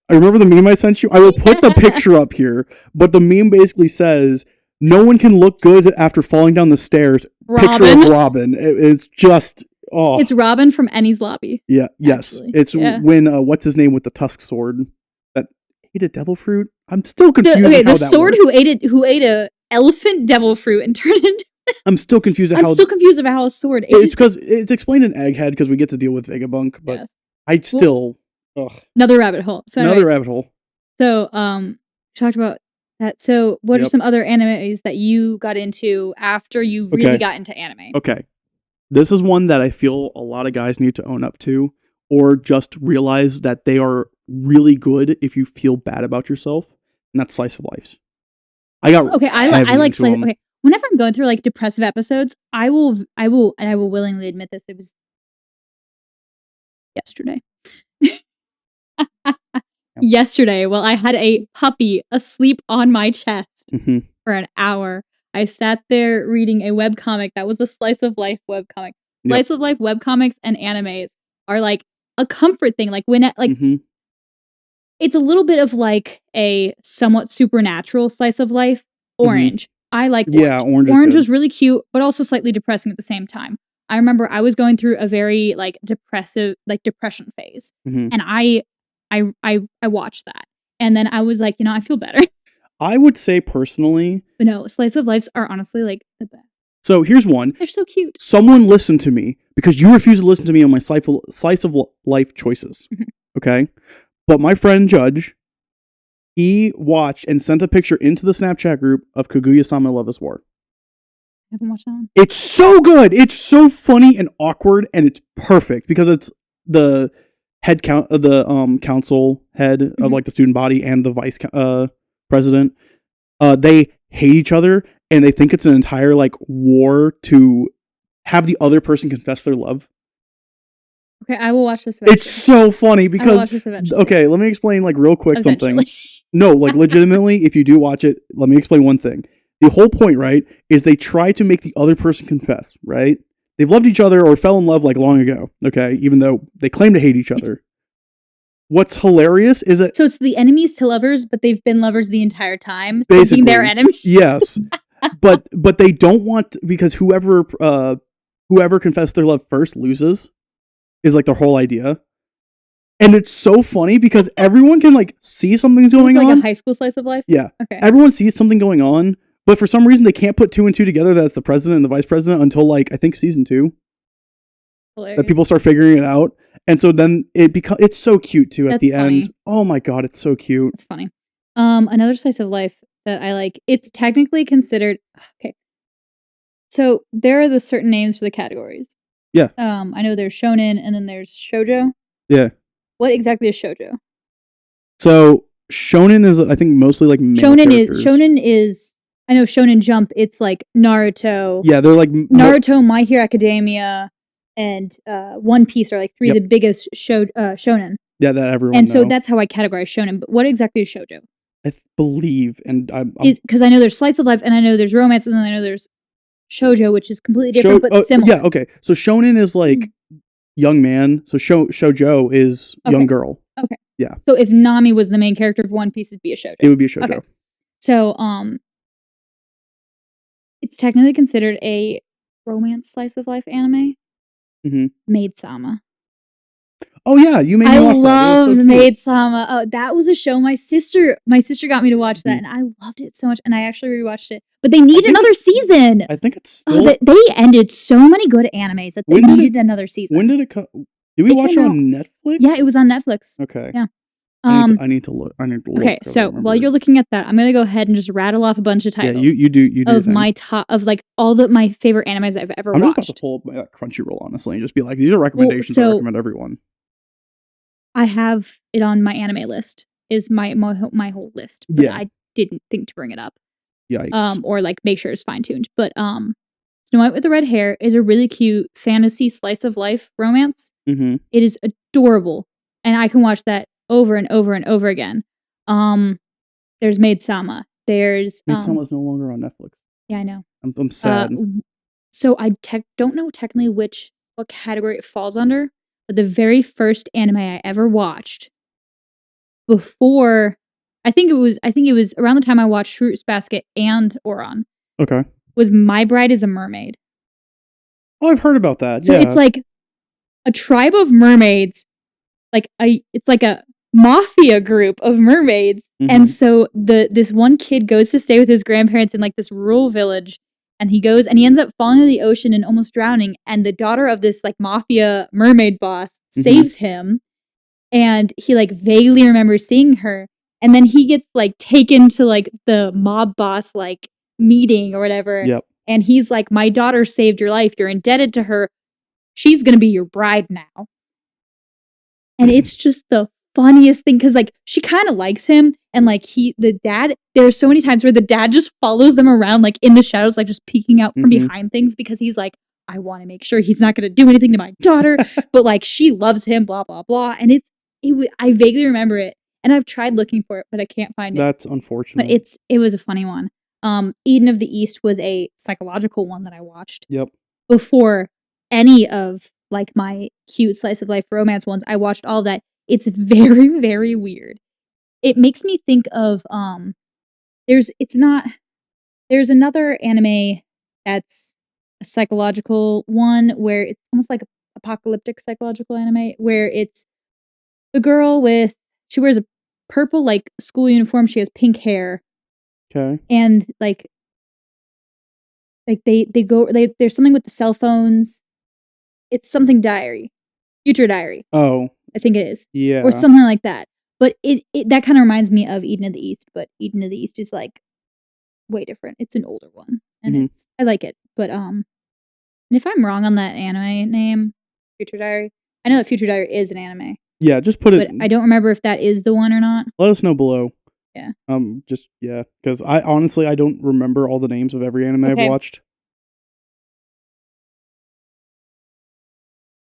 I remember the meme I sent you. I will put the picture up here, but the meme basically says, "No one can look good after falling down the stairs." Robin. Picture of Robin. It's just. Oh. It's Robin from Enies Lobby. Yeah. Yes. Actually. It's when what's his name with the tusk sword that ate a devil fruit. I'm still confused. The sword works. who ate a elephant devil fruit and turned into. I'm still confused. I'm still confused about how a sword. It's because it's explained in Egghead because we get to deal with Vegabunk, but yes. I still. Another rabbit hole. So another rabbit hole. So talked about that. So what are some other animes that you got into after you really got into anime? Okay. This is one that I feel a lot of guys need to own up to, or just realize that they are really good if you feel bad about yourself, and that's slice of lives. I like slice. Okay, whenever I'm going through like depressive episodes, I will willingly admit this. It was yesterday. Yesterday, while I had a puppy asleep on my chest for an hour. I sat there reading a webcomic that was a slice of life webcomic. Slice of life webcomics and animes are like a comfort thing. Like when it's a little bit of like a somewhat supernatural slice of life. Orange. I like Orange. Yeah, Orange was really cute, but also slightly depressing at the same time. I remember I was going through a very like depression phase, and I watched that, and then I was like, I feel better. I would say personally... But no, slice of lives are honestly, like, the best. So, here's one. They're so cute. Someone listened to me, because you refuse to listen to me on my slice of life choices. Okay? But my friend Judge, he watched and sent a picture into the Snapchat group of Kaguya-sama Love is War. I haven't watched that one. It's so good! It's so funny and awkward, and it's perfect, because it's the head council head of, like, the student body and the vice president. They hate each other, and they think it's an entire like war to have the other person confess their love. Okay, I will watch this eventually. It's so funny because I will watch this eventually. Okay, let me explain like real quick something. No, like legitimately, if you do watch it, let me explain one thing. The whole point, right, is they try to make the other person confess, right? They've loved each other or fell in love like long ago, okay, even though they claim to hate each other. What's hilarious is that... So it's the enemies to lovers, but they've been lovers the entire time. Basically. Thinking they're enemies. Yes. But they don't want... Because whoever confessed their love first loses, is like their whole idea. And it's so funny because everyone can like see something's going on. Like a high school slice of life? Yeah. Okay. Everyone sees something going on, but for some reason they can't put two and two together that it's the president and the vice president until like, I think season 2. Hilarious. That people start figuring it out. And so then it's so cute too at the funny. end. Oh my god, it's so cute. It's funny. Another slice of life that I like. It's technically considered okay. So there are the certain names for the categories. Yeah. I know there's shonen and then there's shoujo. Yeah. What exactly is shoujo? So shonen is I think mostly like male characters. Shonen is I know Shonen Jump. It's like Naruto. Yeah, they're like Naruto, My Hero Academia, and One Piece are like three of the biggest shonen. Yeah, that everyone. And so that's how I categorize shonen. But what exactly is shoujo? I believe, and I'm because I know there's slice of life, and I know there's romance, and then I know there's shoujo, which is completely different but similar. Yeah, okay. So shonen is like young man. So shoujo is young girl. Okay. Yeah. So if Nami was the main character of One Piece, it'd be a shoujo. It would be a shoujo. Okay. So it's technically considered a romance slice of life anime. Mm-hmm. Maid-sama. Oh yeah, you made me watch that. I loved Maid-sama. Oh, that was a show my sister got me to watch that, and I loved it so much. And I actually rewatched it, but they need another season. I think it's still... they ended so many good animes that they needed another season. When did it come? Did we watch it on Netflix? Yeah, it was on Netflix. Okay. Yeah. I need to look. Okay, so while you're looking at that, I'm gonna go ahead and just rattle off a bunch of titles. Yeah, you do. Of my top of like all my favorite animes I've ever watched. I'm just about to pull up my Crunchyroll, honestly, and just be like, these are recommendations I recommend everyone. I have it on my anime list. Is my whole list. But I didn't think to bring it up. Yikes. Or like make sure it's fine tuned. But Snow White with the Red Hair is a really cute fantasy slice of life romance. Mm-hmm. It is adorable, and I can watch that over and over and over again. There's Maid-sama. There's Maid-sama's no longer on Netflix. Yeah, I know. I'm sad. So I don't know technically what category it falls under, but the very first anime I ever watched before I think it was around the time I watched Fruits Basket and Ouran. Okay. Was My Bride is a Mermaid. Oh, I've heard about that. So it's like a tribe of mermaids, it's like a mafia group of mermaids, and so this one kid goes to stay with his grandparents in like this rural village, and he ends up falling into the ocean and almost drowning, and the daughter of this like mafia mermaid boss saves him, and he like vaguely remembers seeing her, and then he gets like taken to like the mob boss like meeting or whatever. Yep. And he's like, my daughter saved your life. You're indebted to her. She's going to be your bride now. And it's just the funniest thing because like she kind of likes him. And like the dad, there are so many times where the dad just follows them around like in the shadows, like just peeking out from behind things because he's like, I want to make sure he's not going to do anything to my daughter. But like she loves him, blah, blah, blah. And I vaguely remember it. And I've tried looking for it, but I can't find it. That's unfortunate. But it was a funny one. Eden of the East was a psychological one that I watched. Yep. Before any of like my cute slice of life romance ones, I watched all of that. It's very, very weird. It makes me think of there's another anime that's a psychological one where it's almost like an apocalyptic psychological anime where it's the girl she wears a purple like school uniform, she has pink hair. Okay. And like there's something with the cell phones. It's something diary. Future Diary. Oh. I think it is. Yeah. Or something like that. But it that kind of reminds me of Eden of the East, but Eden of the East is like way different. It's an older one. And I like it. But and if I'm wrong on that anime name, Future Diary, I know that Future Diary is an anime. Yeah, just put it. But I don't remember if that is the one or not. Let us know below. Yeah. Because I honestly don't remember all the names of every anime I've watched.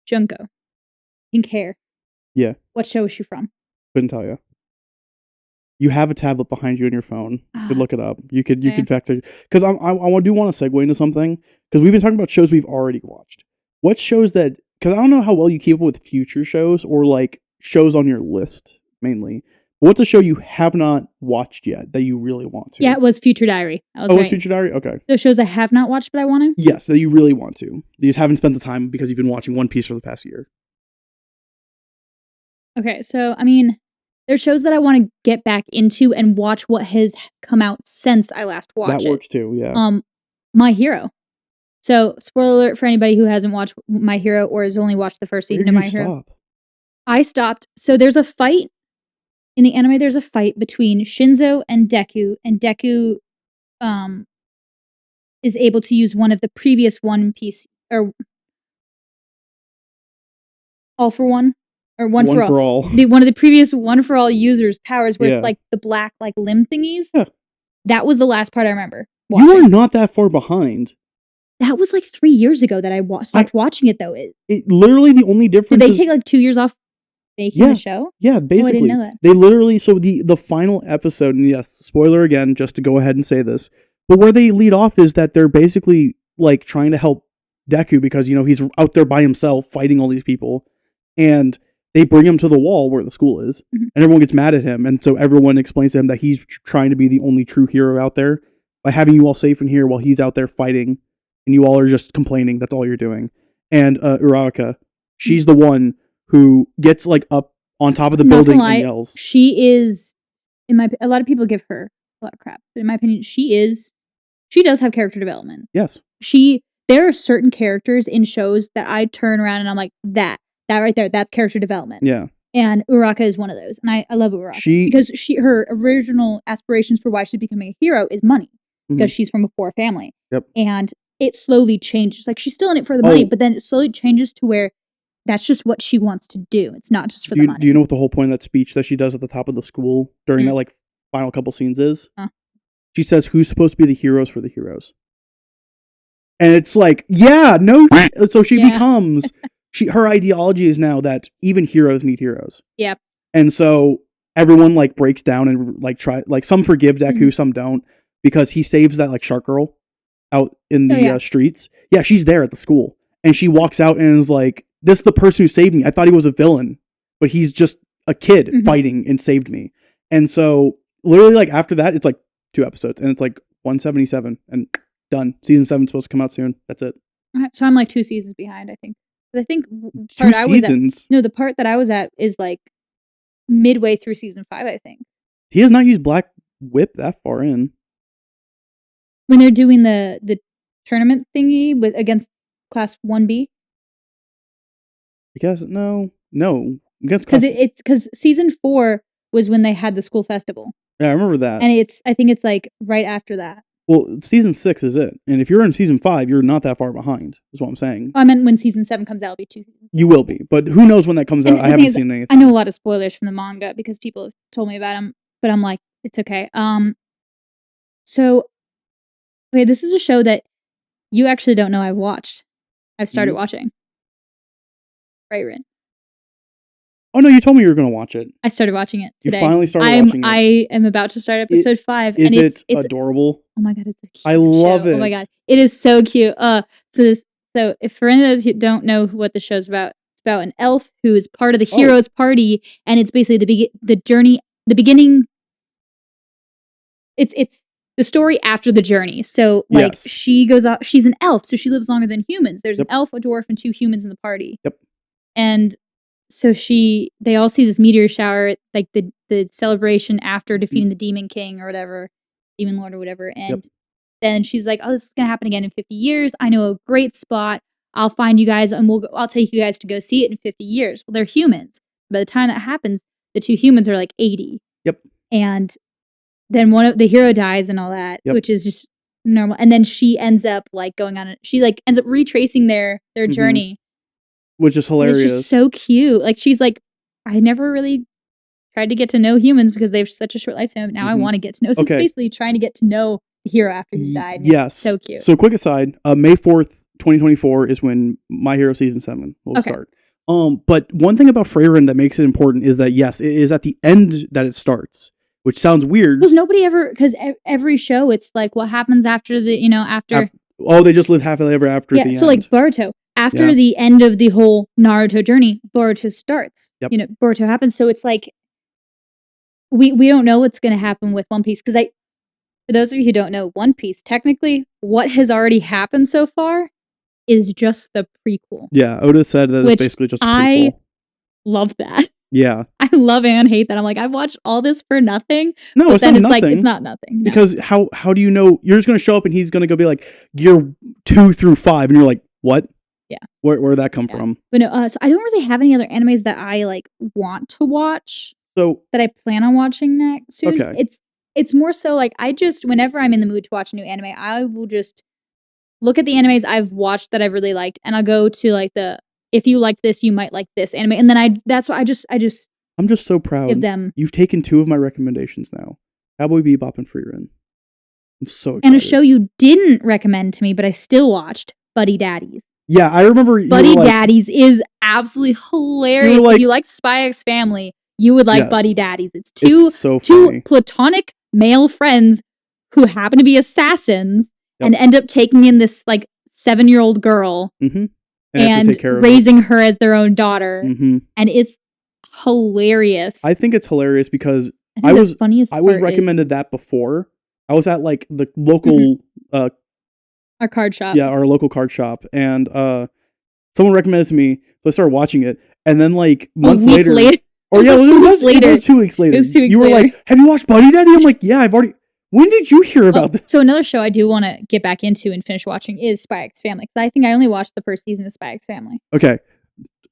Junko. Pink hair. Yeah. What show is she from? Couldn't tell you. You have a tablet behind you in your phone. You could look it up. You could factor. Because I do want to segue into something. Because we've been talking about shows we've already watched. What shows that? Because I don't know how well you keep up with future shows or like shows on your list mainly. What's a show you have not watched yet that you really want to? Yeah, it was Future Diary. It was Future Diary? Okay. Those shows I have not watched, but I want to? Yes, that you really want to. You just haven't spent the time because you've been watching One Piece for the past year. Okay, so, I mean, there's shows that I want to get back into and watch what has come out since I last watched it. That works too, yeah. My Hero. So, spoiler alert for anybody who hasn't watched My Hero or has only watched the first season of My Hero. I stopped. So, there's a fight. In the anime, there's a fight between Shinzo and Deku is able to use one of the previous One Piece, or All for One, or One for All. One of the previous One for All users' powers, where it's like the black like limb thingies. Yeah. That was the last part I remember watching. You are not that far behind. That was like 3 years ago that I stopped watching it, though. It literally the only difference. Did they take like 2 years off making the show? Yeah, basically. I didn't know that. They literally, so the final episode, and yes, spoiler again, just to go ahead and say this, but where they lead off is that they're basically like trying to help Deku because he's out there by himself fighting all these people, and they bring him to the wall where the school is, Mhm. and everyone gets mad at him, and so everyone explains to him that he's trying to be the only true hero out there by having you all safe in here while he's out there fighting, and you all are just complaining. That's all you're doing. And Uraraka, she's the one who gets like up on top of the Not gonna building lie, and yells. She is, a lot of people give her a lot of crap, but in my opinion, she does have character development. Yes. There are certain characters in shows that I turn around and I'm like, that right there, that's character development. Yeah. And Uraraka is one of those. And I love Uraraka. Because her original aspirations for why she's becoming a hero is money. Because she's from a poor family. Yep. And it slowly changes. Like, she's still in it for the money, but then it slowly changes to where that's just what she wants to do. It's not just for the money. Do you know what the whole point of that speech that she does at the top of the school during that like final couple scenes is? She says, "Who's supposed to be the heroes for the heroes?" And it's like, yeah, no. So she becomes her ideology is now that even heroes need heroes. Yep. And so everyone like breaks down and like some forgive Deku, some don't, because he saves that like shark girl out in the streets. Yeah, she's there at the school, and she walks out and is like, "This is the person who saved me. I thought he was a villain, but he's just a kid fighting and saved me." And so literally like after that, it's like 2 episodes, and it's like 177 and done. Season 7 is supposed to come out soon. That's it. So I'm like 2 seasons behind, I think. But I think 2 seasons? The part that I was at is like midway through season 5, I think. He has not used Black Whip that far in. When they're doing the tournament thingy against Class 1B? I guess no. Because season 4 was when they had the school festival. Yeah, I remember that. And I think it's like right after that. Well, season 6 is it. And if you're in season 5, you're not that far behind, is what I'm saying. I meant when season 7 comes out, it'll be 2 seasons. You will be. But who knows when that comes out? I haven't seen anything. I know a lot of spoilers from the manga because people have told me about them, but I'm like, it's okay. So, okay, this is a show that you actually don't know I've watched. I've started watching. Frieren. Oh, no, you told me you were going to watch it. I started watching it today. You finally started watching it. I am about to start episode 5. And it's adorable? Oh my god, it's a cute I love show. it. Oh my god, it is so cute. So if for any of those who don't know what the show's about, it's about an elf who is part of the heroes party, and it's basically the beginning. It's the story after the journey. So like she goes off. She's an elf, so she lives longer than humans. There's an elf, a dwarf, and 2 humans in the party. Yep. And so they all see this meteor shower, like the celebration after defeating the Demon King or whatever, Demon Lord or whatever. And then she's like, "Oh, this is gonna happen again in 50 years. I know a great spot. I'll find you guys, and I'll take you guys to go see it in 50 years." Well, they're humans. By the time that happens, the 2 humans are like 80. Yep. And then one of the hero dies and all that, which is just normal. And then she ends up like going on. She like ends up retracing their journey. Which is hilarious. And it's just so cute. Like, she's like, I never really tried to get to know humans because they have such a short lifespan. But now I want to get to know. So it's basically trying to get to know the hero after he died. And it's so cute. So quick aside, May 4th, 2024 is when My Hero Season 7 will start. But one thing about Frieren that makes it important is that, yes, it is at the end that it starts, which sounds weird. Because every show, it's like, what happens after after. They just live happily ever after the end. So like Boruto. After the end of the whole Naruto journey, Boruto starts. Yep. Boruto happens. So it's like we don't know what's going to happen with One Piece because for those of you who don't know One Piece, technically what has already happened so far is just the prequel. Yeah, Oda said that it's basically just a prequel. I love that. Yeah. I love and hate that. I'm like, I've watched all this for nothing. No, but it's then not it's nothing. like it's not nothing. No. Because how do you know you're just gonna show up and he's gonna go be like year 2 through 5 and you're like, what? Yeah. Where'd that come from? But no, so I don't really have any other animes that I like want to watch. So that I plan on watching next soon. Okay. It's more so like I just whenever I'm in the mood to watch a new anime, I will just look at the animes I've watched that I've really liked, and I'll go to like if you like this, you might like this anime, and then I'm just so proud. Give them. You've taken 2 of my recommendations now. Cowboy Bebop and Frieren. I'm so excited. And a show you didn't recommend to me, but I still watched, Buddy Daddies. Yeah, I remember. Buddy Daddies is absolutely hilarious. If you liked Spy X Family, you would like Buddy Daddies. It's two platonic male friends who happen to be assassins and end up taking in this like 7-year-old girl Mm-hmm. And have to and take care of raising her as their own daughter. it. Mm-hmm. And it's hilarious. I think it's hilarious because I think the funniest I was part recommended that before. I was at like the local is our card shop. yeah, our local card shop, and someone recommended it to me, so I started watching it, and then like months later, or yeah, It was 2 weeks later. It was 2 weeks later. It was 2 weeks you were later. like, "Have you watched Buddy Daddy?" I'm like, "Yeah, I've already." When did you hear about this? So another show I do want to get back into and finish watching is Spy X Family, because I think I only watched the first season of Spy X Family. Okay,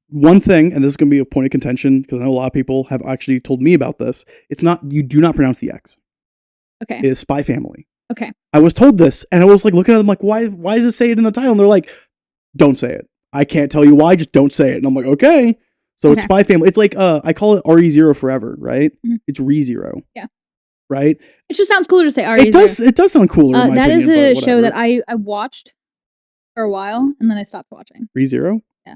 one thing, and this is going to be a point of contention because I know a lot of people have actually told me about this. It's not, you do not pronounce the X. Okay. It is Spy Family. Okay. I was told this, and I was like looking at them like, why does it say it in the title? And they're like, don't say it. I can't tell you why, just don't say it. And I'm like, okay. So it's Spy Family. It's like, I call it RE0 forever, right? Mm-hmm. It's RE0. Yeah. Right? It just sounds cooler to say RE0. It does sound cooler, in my that opinion, is a show that I watched for a while, and then I stopped watching. RE0? Yeah.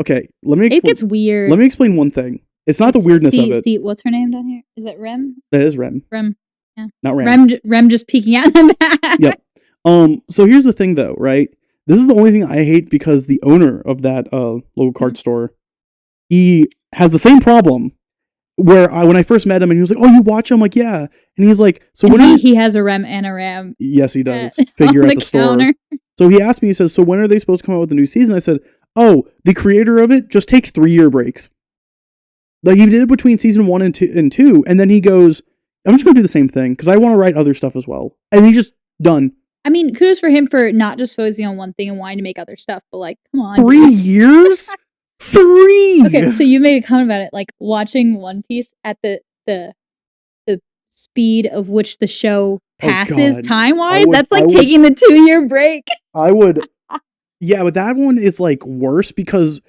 Okay, let me explain. It gets weird. Let me explain one thing. It's not the weirdness of it. What's her name down here? Is it Rem? That is Rem. Rem. Yeah. Not Rem. Rem just peeking at them. Yep. So here's the thing though, right? This is the only thing I hate because the owner of that local card store, he has the same problem where when I first met him and he was like, "Oh, you watch?" I'm like, "Yeah." And he's like, "So when he has a Rem and a Ram." Yes, he does. Figure at the store. So he asked me, he says, "So when are they supposed to come out with the new season?" I said, "Oh, the creator of it just takes 3-year breaks. Like he did it between season 1 and 2, and then he goes, I'm just gonna do the same thing because I want to write other stuff as well." And he just done. I mean, kudos for him for not just focusing on one thing and wanting to make other stuff, but like, come on. 3 years? 3. Okay, so you made a comment about it, like watching One Piece at the speed of which the show passes time-wise. That's like taking the 2-year break. I would. Yeah, but that one is like worse because,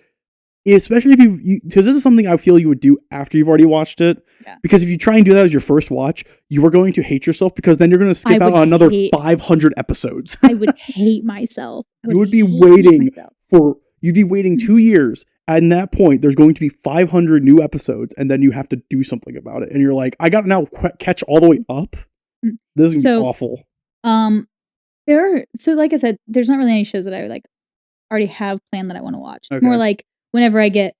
especially if you because this is something I feel you would do after you've already watched it. Yeah. Because if you try and do that as your first watch, you are going to hate yourself because then you're going to skip out on another 500 episodes. I would hate myself. You would be waiting you'd be waiting 2 years. At that point, there's going to be 500 new episodes, and then you have to do something about it. And you're like, I got to now catch all the way up. This is awful. So like I said, there's not really any shows that I like already have planned that I want to watch. It's more like whenever I get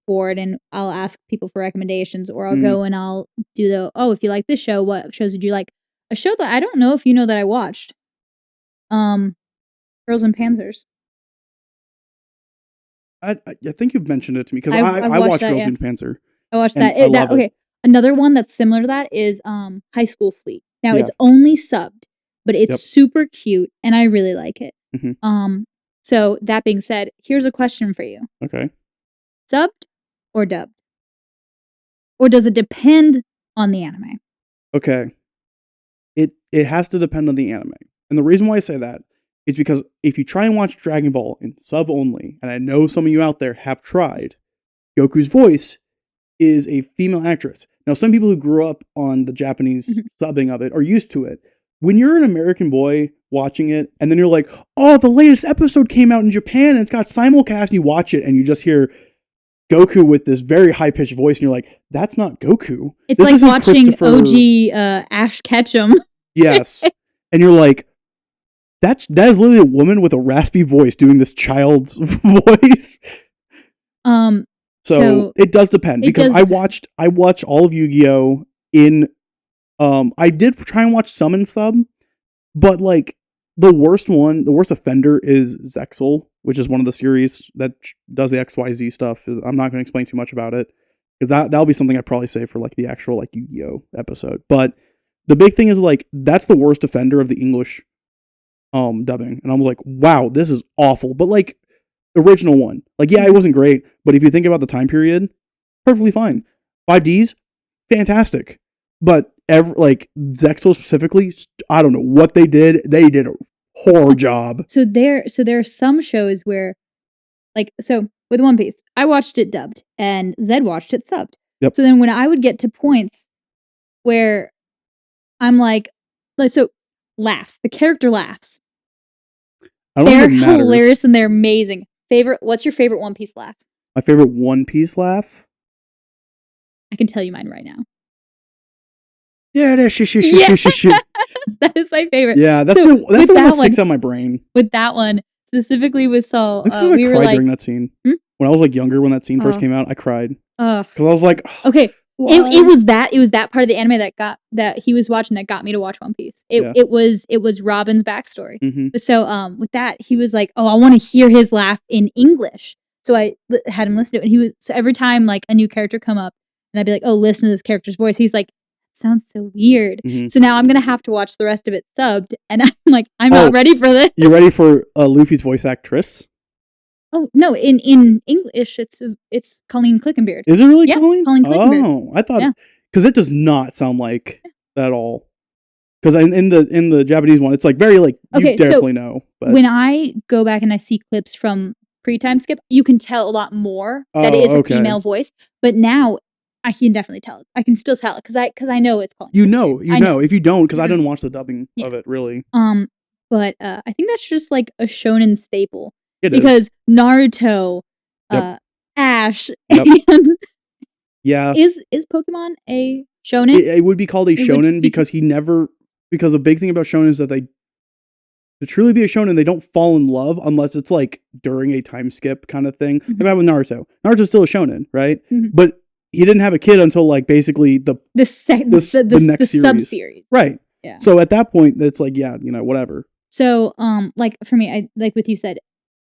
bored and I'll ask people for recommendations, or I'll go and I'll do if you like this show, what shows did you like? A show that I don't know if you know that I watched. Girls and Panzers. I think you've mentioned it to me because I watched Girls and Panzer. I watched that. Okay. Another one that's similar to that is High School Fleet. Now it's only subbed, but it's super cute and I really like it. Mm-hmm. So that being said, here's a question for you. Okay. Subbed or dubbed? Or does it depend on the anime? Okay. It has to depend on the anime. And the reason why I say that is because if you try and watch Dragon Ball in sub only, and I know some of you out there have tried, Goku's voice is a female actress. Now, some people who grew up on the Japanese subbing of it are used to it. When you're an American boy watching it, and then you're like, oh, the latest episode came out in Japan, and it's got simulcast, and you watch it, and you just hear Goku with this very high-pitched voice, and you're like, that's not Goku. It's like watching OG Ash Ketchum. Yes. And you're like, that is literally a woman with a raspy voice doing this child's voice. So it does depend because I watched all of Yu-Gi-Oh in I did try and watch some in sub, but like the worst offender is Zexal, which is one of the series that does the XYZ stuff. I'm not going to explain too much about it because that'll be something I'd probably say for like the actual like Yu-Gi-Oh episode. But the big thing is like that's the worst offender of the English dubbing, and I was like, wow, this is awful. But like original one, like it wasn't great, but if you think about the time period, perfectly fine. 5Ds, fantastic. But like Zexal specifically, I don't know what they did. They did a horror job. So there are some shows where, like, so with One Piece, I watched it dubbed, and Zed watched it subbed. Yep. So then when I would get to points where I'm like so laughs, the character laughs. They're hilarious and they're amazing. What's your favorite One Piece laugh? My favorite One Piece laugh? I can tell you mine right now. Yeah, that shit. That is my favorite. Yeah, that's So, the with one that that sticks one- out my brain. With that one, specifically with Saul, I think we I were cried like, during that scene. Hmm? When I was like younger, when that scene first Oh. came out, I cried ugh. because I was like, Okay, why? it was that part of the anime that he was watching that got me to watch One Piece. It was Robin's backstory. Mhm. So with that, he was like, oh, I want to hear his laugh in English. So I had him listen to it, and he was so every time like a new character come up, and I'd be like, oh, listen to this character's voice. He's like, sounds so weird. Mhm. So now I'm gonna have to watch the rest of it subbed, and I'm like, I'm Oh. not ready for this. You ready for Luffy's voice actress? Oh no, in English it's Colleen Clickenbeard. Is it really Yeah, Colleen? Colleen Clickenbeard. Oh, I thought Yeah. because it does not sound like that at all. Because in the Japanese one, it's like very like Okay, you so definitely know. But When I go back and I see clips from pre-time skip, you can tell a lot more that it Oh, is a okay. female voice. But now I can definitely tell. I can still tell it because I know it's Colleen. you know, I know. if you don't, because I Mhm. didn't watch the dubbing Yeah. of it really. But I think that's just like a shonen staple It is. because Naruto, Yep. Ash, Yep. and Yeah, is Pokemon a shonen? it would be called a It would shonen be- because because the big thing about shonen is that to truly be a shonen, they don't fall in love unless it's like during a time skip kind of thing. Mhm. Like that with Naruto. Naruto's still a shonen, right? Mhm. But he didn't have a kid until like basically the the next series. sub series. right. Yeah. So at that point, it's like whatever. So, like for me, I like what you said,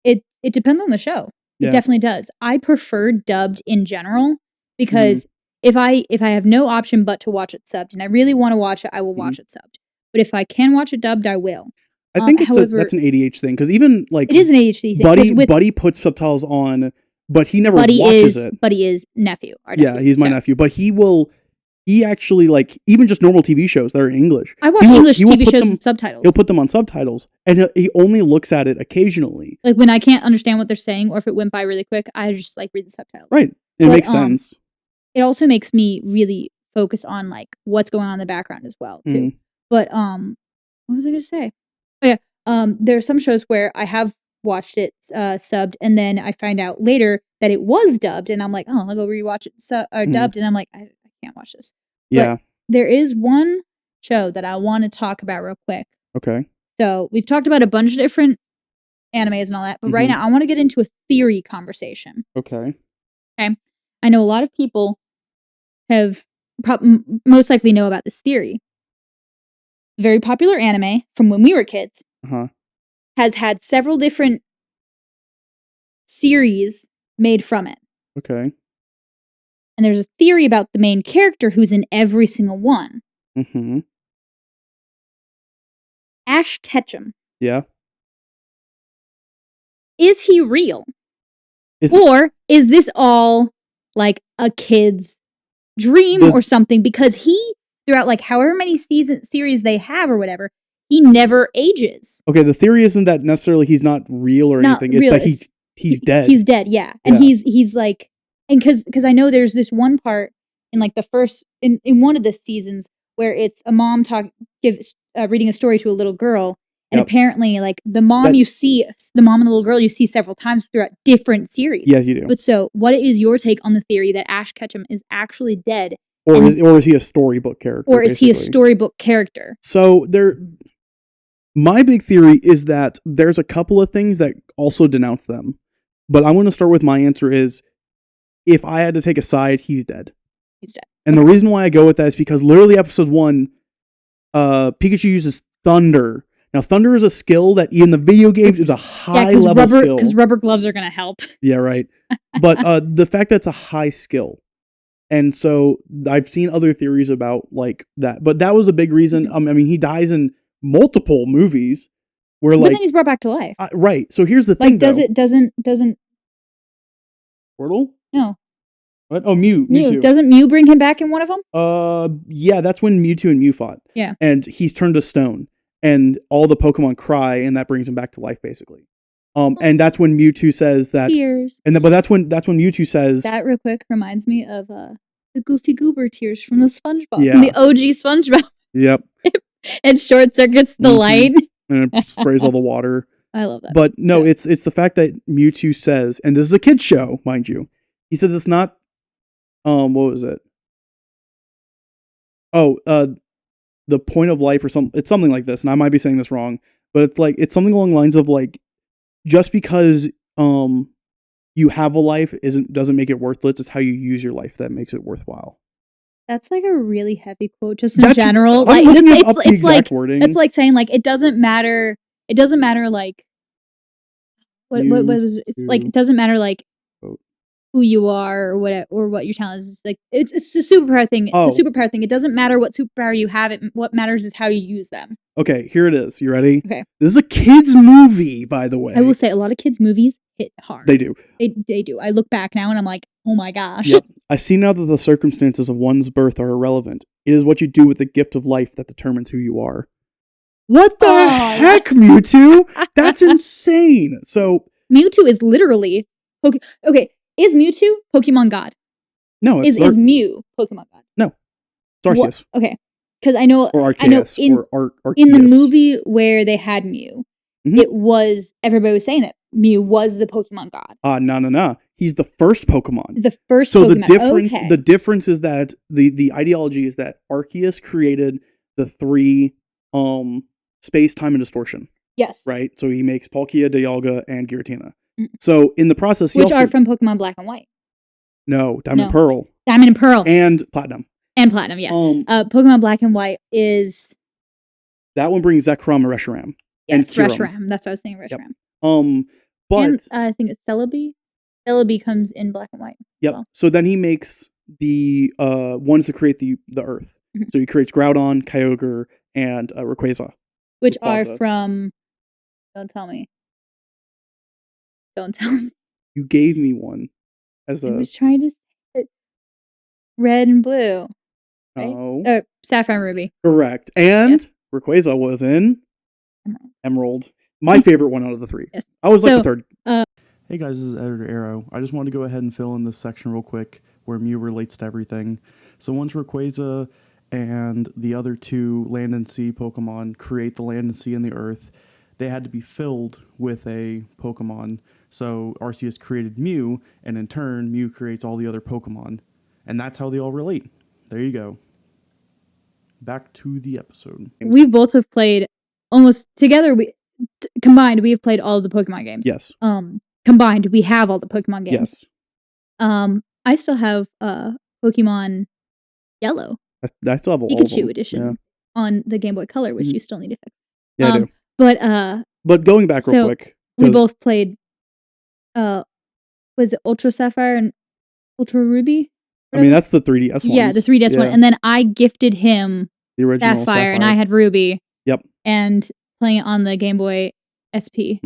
it depends on the show. It Yeah. definitely does. I prefer dubbed in general because Mm-hmm. if I have no option but to watch it subbed and I really want to watch it, I will watch it subbed. But if I can watch it dubbed, I will. I think however, that's an ADH thing because even like it is an ADHD thing. 'cause Buddy puts subtitles on, but he never Buddy watches it. Buddy is nephew. Our Yeah, nephew, he's my so. nephew, but he actually like even just normal TV shows that are in English. I watch he will- English he will TV put shows them- with subtitles. He'll put them on subtitles, and he only looks at it occasionally. like when I can't understand what they're saying or if it went by really quick, I just like read the subtitles. Right, it But, makes sense. It also makes me really focus on like what's going on in the background as well too. Mm. But what was I gonna say? Oh yeah, there are some shows where I have watched it subbed, and then I find out later that it was dubbed, and I'm like, oh, I'll go rewatch it dubbed, and I'm like, I can't watch this. Yeah. There is one show that I want to talk about real quick. Okay. So we've talked about a bunch of different animes and all that, but right Mhm. now I want to get into a theory conversation. Okay. I know a lot of people have most likely know about this theory. Very popular anime from when we were kids Uh-huh. has had several different series made from it. Okay. And there's a theory about the main character who's in every single one. Mm-hmm. Ash Ketchum. Yeah. Is he real? Is- Or is this all like a kid's dream The- or something? Because he, throughout like however many series they have or whatever, he never ages. Okay, the theory isn't that necessarily he's not real or Not anything. It's real, that he's dead. He's dead, yeah. And Yeah. he's like, and because I know there's this one part in like the first in one of the seasons where it's a mom reading a story to a little girl, and Yep. apparently like the mom and the little girl you see several times throughout different series. Yes, you do. But so, what is your take on the theory that Ash Ketchum is actually dead, Or is he a storybook character? or is he a basically? storybook character? So my big theory is that there's a couple of things that also denounce them. But I'm going to start with my answer is if I had to take a side, he's dead. He's dead. And the reason why I go with that is because literally episode 1, Pikachu uses thunder. Now thunder is a skill that in the video games is a high level skill. Because rubber gloves are gonna help. Yeah, right. But the fact that it's a high skill. And so I've seen other theories about like that. But that was a big reason. I mean, he dies in multiple movies where But like then he's brought back to life. right. So here's the thing. Like, doesn't Squirtle? no What? Oh, Mewtwo. doesn't Mew bring him back in one of them? Yeah, that's when Mewtwo and Mew fought. Yeah. And he's turned to stone, and all the Pokemon cry, and that brings him back to life, basically. And that's when Mewtwo says that. Tears. But that's when Mewtwo says That real quick reminds me of the Goofy Goober tears from the SpongeBob, Yeah. from the OG SpongeBob. Yep, It short circuits the Mhm. light. and it sprays all the water. I love that. But no, Yeah. it's the fact that Mewtwo says, and this is a kid's show, mind you. He says it's not. What was it? Oh, the point of life or something. It's something like this, and I might be saying this wrong, but it's something along the lines of like, just because you have a life doesn't make it worthless. It's how you use your life that makes it worthwhile. That's like a really heavy quote, just in general. I'm Like looking it's, up the it's like exact wording. it's like saying like it doesn't matter. It doesn't matter like what was it's like it doesn't matter like who you are or what your talent is. Like it's a superpower thing. Oh. The superpower thing. It doesn't matter what superpower you have. What matters is how you use them. Okay, here it is. You ready? Okay. This is a kids movie, by the way. I will say a lot of kids movies hit hard. They do. They do. I look back now and I'm like, oh my gosh. Yep. I see now that the circumstances of one's birth are irrelevant. It is what you do with the gift of life that determines who you are. What the heck, Mewtwo? That's insane. So Mewtwo is literally okay. Is Mewtwo Pokemon God? No, is Mew Pokemon God? No, it's Arceus. Okay, because I know Arceus or Arceus. In the movie where they had Mew, it was everybody was saying that Mew was the Pokemon God. No. He's the first Pokemon. He's the first. So Pokemon. the difference is that the ideology is that Arceus created the 3 space, time, and distortion. Yes. Right. So he makes Palkia, Dialga, and Giratina. So in the process, which are from Pokemon Black and White. No, Diamond and Pearl. Diamond and Pearl. And Platinum. And Platinum, yes. Pokemon Black and White is... That one brings Zekrom and Reshiram. Yes, Reshiram. That's what I was thinking, Reshiram. Yep. But... And I think it's Celebi. Celebi comes in Black and White. Yep. Well. So then he makes the ones to create the Earth. So he creates Groudon, Kyogre, and Rayquaza. Which are from... Don't tell me. Don't tell me. You gave me one as I was trying to say red and blue. Right? Oh. Sapphire and Ruby. Correct. And Rayquaza was in Emerald. My favorite one out of the 3. Yes. I was like the third. Hey guys, this is Editor Arrow. I just wanted to go ahead and fill in this section real quick where Mew relates to everything. So once Rayquaza and the other 2 land and sea Pokemon create the land and sea and the earth, they had to be filled with a Pokemon. So Arceus created Mew, and in turn, Mew creates all the other Pokemon. And that's how they all relate. There you go. Back to the episode. We both have played almost together. Combined, we have played all of the Pokemon games. Yes. Combined, we have all the Pokemon games. Yes. I still have Pokemon Yellow. I still have all Pikachu edition on the Game Boy Color, which you still need to fix. Yeah, I do. But going back real quick, we both played. Was it Ultra Sapphire and Ultra Ruby? I mean, that's the 3DS ones. Yeah, the 3DS one, and then I gifted him the original Sapphire, and I had Ruby. Yep. And playing it on the Game Boy SP.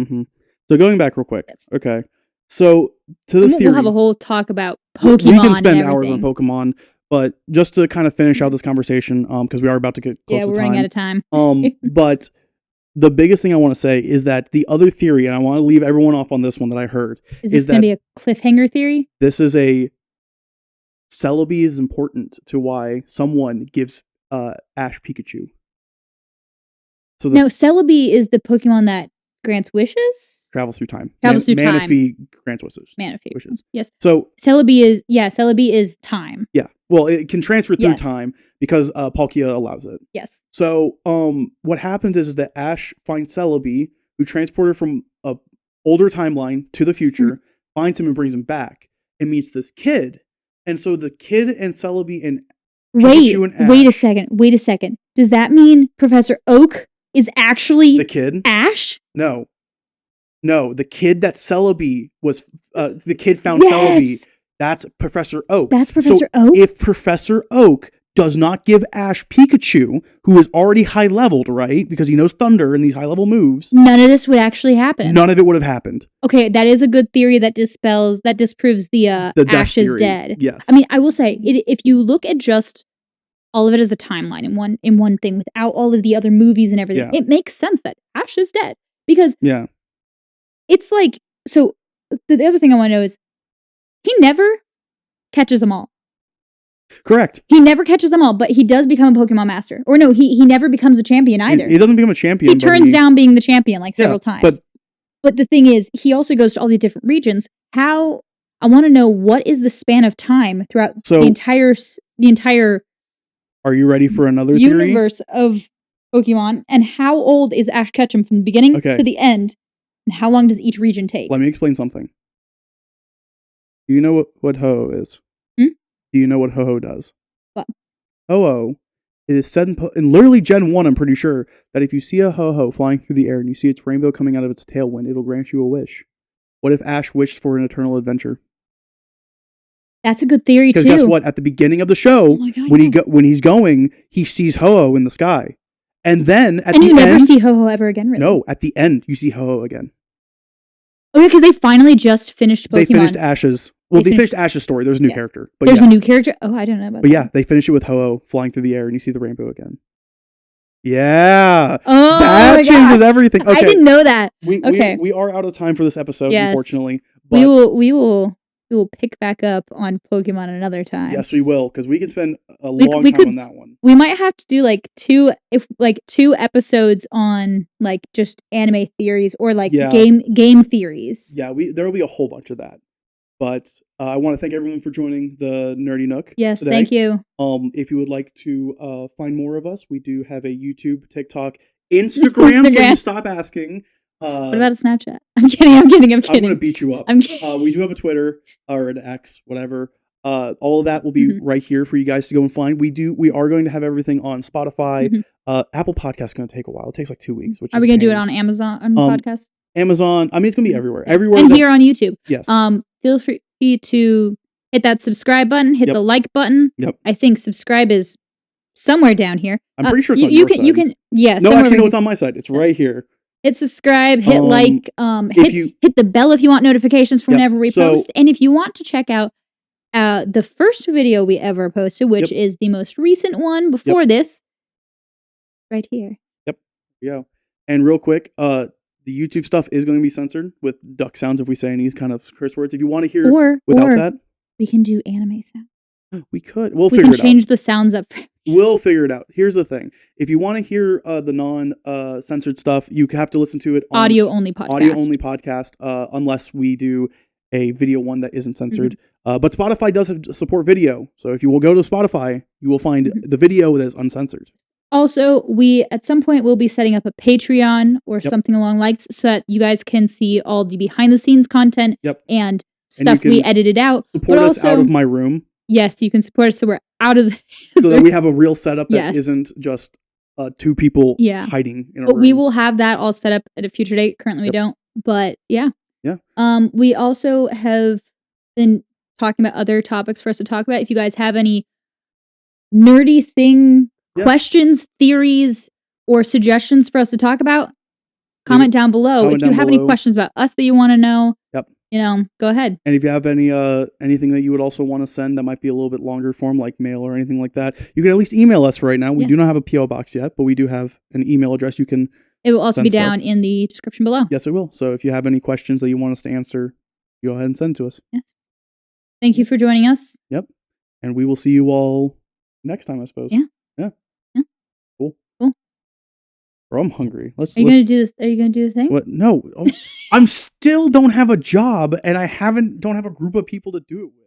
So going back real quick, okay. So to the theory, we'll have a whole talk about Pokemon. We can spend hours on Pokemon, but just to kind of finish out this conversation, because we are about to get close to time. Yeah, we're running out of time. But the biggest thing I want to say is that the other theory, and I want to leave everyone off on this one that I heard, is this going to be a cliffhanger theory? This is a Celebi is important to why someone gives Ash Pikachu. So now Celebi is the Pokemon that grants wishes? Travels through time. Travels through time. Manaphy grants wishes. Manaphy. Wishes. Yes. So Celebi is time. Yeah. Well, it can transfer through time because Palkia allows it. Yes. So what happens is that Ash finds Celebi, who transported from a older timeline to the future, finds him and brings him back, and meets this kid. And so the kid and Celebi and Pikachu and Ash. Wait a second. Does that mean Professor Oak is actually the kid? Ash? No, the kid that Celebi was. The kid found Celebi. That's Professor Oak. That's Professor Oak. If Professor Oak does not give Ash Pikachu, who is already high leveled, right? Because he knows Thunder and these high level moves. None of this would actually happen. None of it would have happened. Okay, that is a good theory that disproves the Ash is dead. Yes. I mean, I will say, if you look at just all of it as a timeline in one thing without all of the other movies and everything, it makes sense that Ash is dead. Because it's like, so the other thing I want to know is, he never catches them all. Correct. He never catches them all, but he does become a Pokemon Master. Or no, he never becomes a champion either. He doesn't become a champion. He turns down being the champion like several times. But the thing is, he also goes to all these different regions. I want to know, what is the span of time throughout the entire Are you ready for another theory? universe of Pokemon, and how old is Ash Ketchum from the beginning Okay. to the end, and how long does each region take? Let me explain something. Do you know what Ho-Oh is? Hmm? Do you know what Ho-Oh does? What? Ho-Oh, it is said in literally Gen 1, I'm pretty sure, that if you see a Ho-Oh flying through the air and you see its rainbow coming out of its tailwind, it'll grant you a wish. What if Ash wished for an eternal adventure? That's a good theory too. Because guess what? At the beginning of the show, Oh my God, when yeah. when he's going, he sees Ho-Oh in the sky. And then at And the you never end, see Ho-Oh ever again, really? no, at the end, you see Ho-Oh again. Oh yeah, because they finally just finished Pokemon. They finished Ash's. Well, they finished Ash's story. There's a new Yes. character, but There's yeah. a new character. Oh, I don't know about But that. yeah, they finish it with Ho-Oh flying through the air, and you see the rainbow again. Yeah, Oh that my changes God. everything. Okay, I didn't know that. we Okay. are out of time for this episode, Yes. unfortunately. But We will pick back up on Pokemon another time. yes, we will, because we could spend a We long time could- on that one. We might have to do like two episodes on like just anime theories or like Yeah. game theories. Yeah, there will be a whole bunch of that. But I want to thank everyone for joining the Nerdy Nook. Yes, today. thank you. If you would like to find more of us, we do have a YouTube, TikTok, Instagram. So you Instagram. stop asking. What about a Snapchat? I'm kidding. I'm kidding. gonna beat you up. I'm kidding. We do have a Twitter or an X, whatever. All of that will be Mhm. right here for you guys to go and find. We are going to have everything on Spotify. Mhm. Apple Podcast is going to take a while. It takes like 2 weeks. Which Are is we a gonna do it pain. on Amazon on podcast? Amazon? I mean, it's going to be everywhere. Yes. Everywhere. And that- here on YouTube. Yes. Feel free to hit that subscribe button, hit Yep. the like button. Yep. I think subscribe is somewhere down here. I'm pretty sure it's you, on you your can side. you can yeah. no, somewhere actually, over no, here. it's on my side. It's right here. Hit subscribe, hit like, if you- hit the bell if you want notifications for Yep. whenever we So- post. And if you want to check out the first video we ever posted, which Yep. is the most recent one before this, right here. Yeah. And real quick, the YouTube stuff is going to be censored with duck sounds if we say any kind of curse words. If you want to hear Or without that, we can do anime sound. we could. We'll We figure can it out. change the sounds up. We'll figure it out. Here's the thing: if you want to hear the non-censored stuff, you have to listen to it on Audio only podcast. audio only podcast, unless we do a video one that isn't censored. Mm-hmm. But Spotify does support video, so if you will go to Spotify, you will find Mhm. the video that is uncensored. Also, we at some point will be setting up a Patreon or Yep. something along likes so that you guys can see all the behind the scenes content Yep. and you stuff we can edited out. Support But us out also- of my room, Yes, you can support us so we're out of the so that we have a real setup that Yes. isn't just two people Yeah. hiding in a But room. we will have that all set up at a future date. Currently, we don't. But yeah. Yeah. We also have been talking about other topics for us to talk about. If you guys have any nerdy thing Yeah. questions, theories, or suggestions for us to talk about, comment down below. comment If you down have below. any questions about us that you want to know, Yep. Go ahead. And if you have any anything that you would also want to send that might be a little bit longer form, like mail or anything like that, you can at least email us right now. We do Yes. not have a PO box yet, but we do have an email address. You can. It will also Send be down stuff. in the description below. Yes, it will. So if you have any questions that you want us to answer, go ahead and send to us, Yes. Thank you for joining us. and we will see you all next time, I suppose. Yeah. Yeah. Yeah. Cool. Cool. Bro, I'm hungry. Are you gonna do the thing? What? No, I'm still don't have a job, and I don't have a group of people to do it with.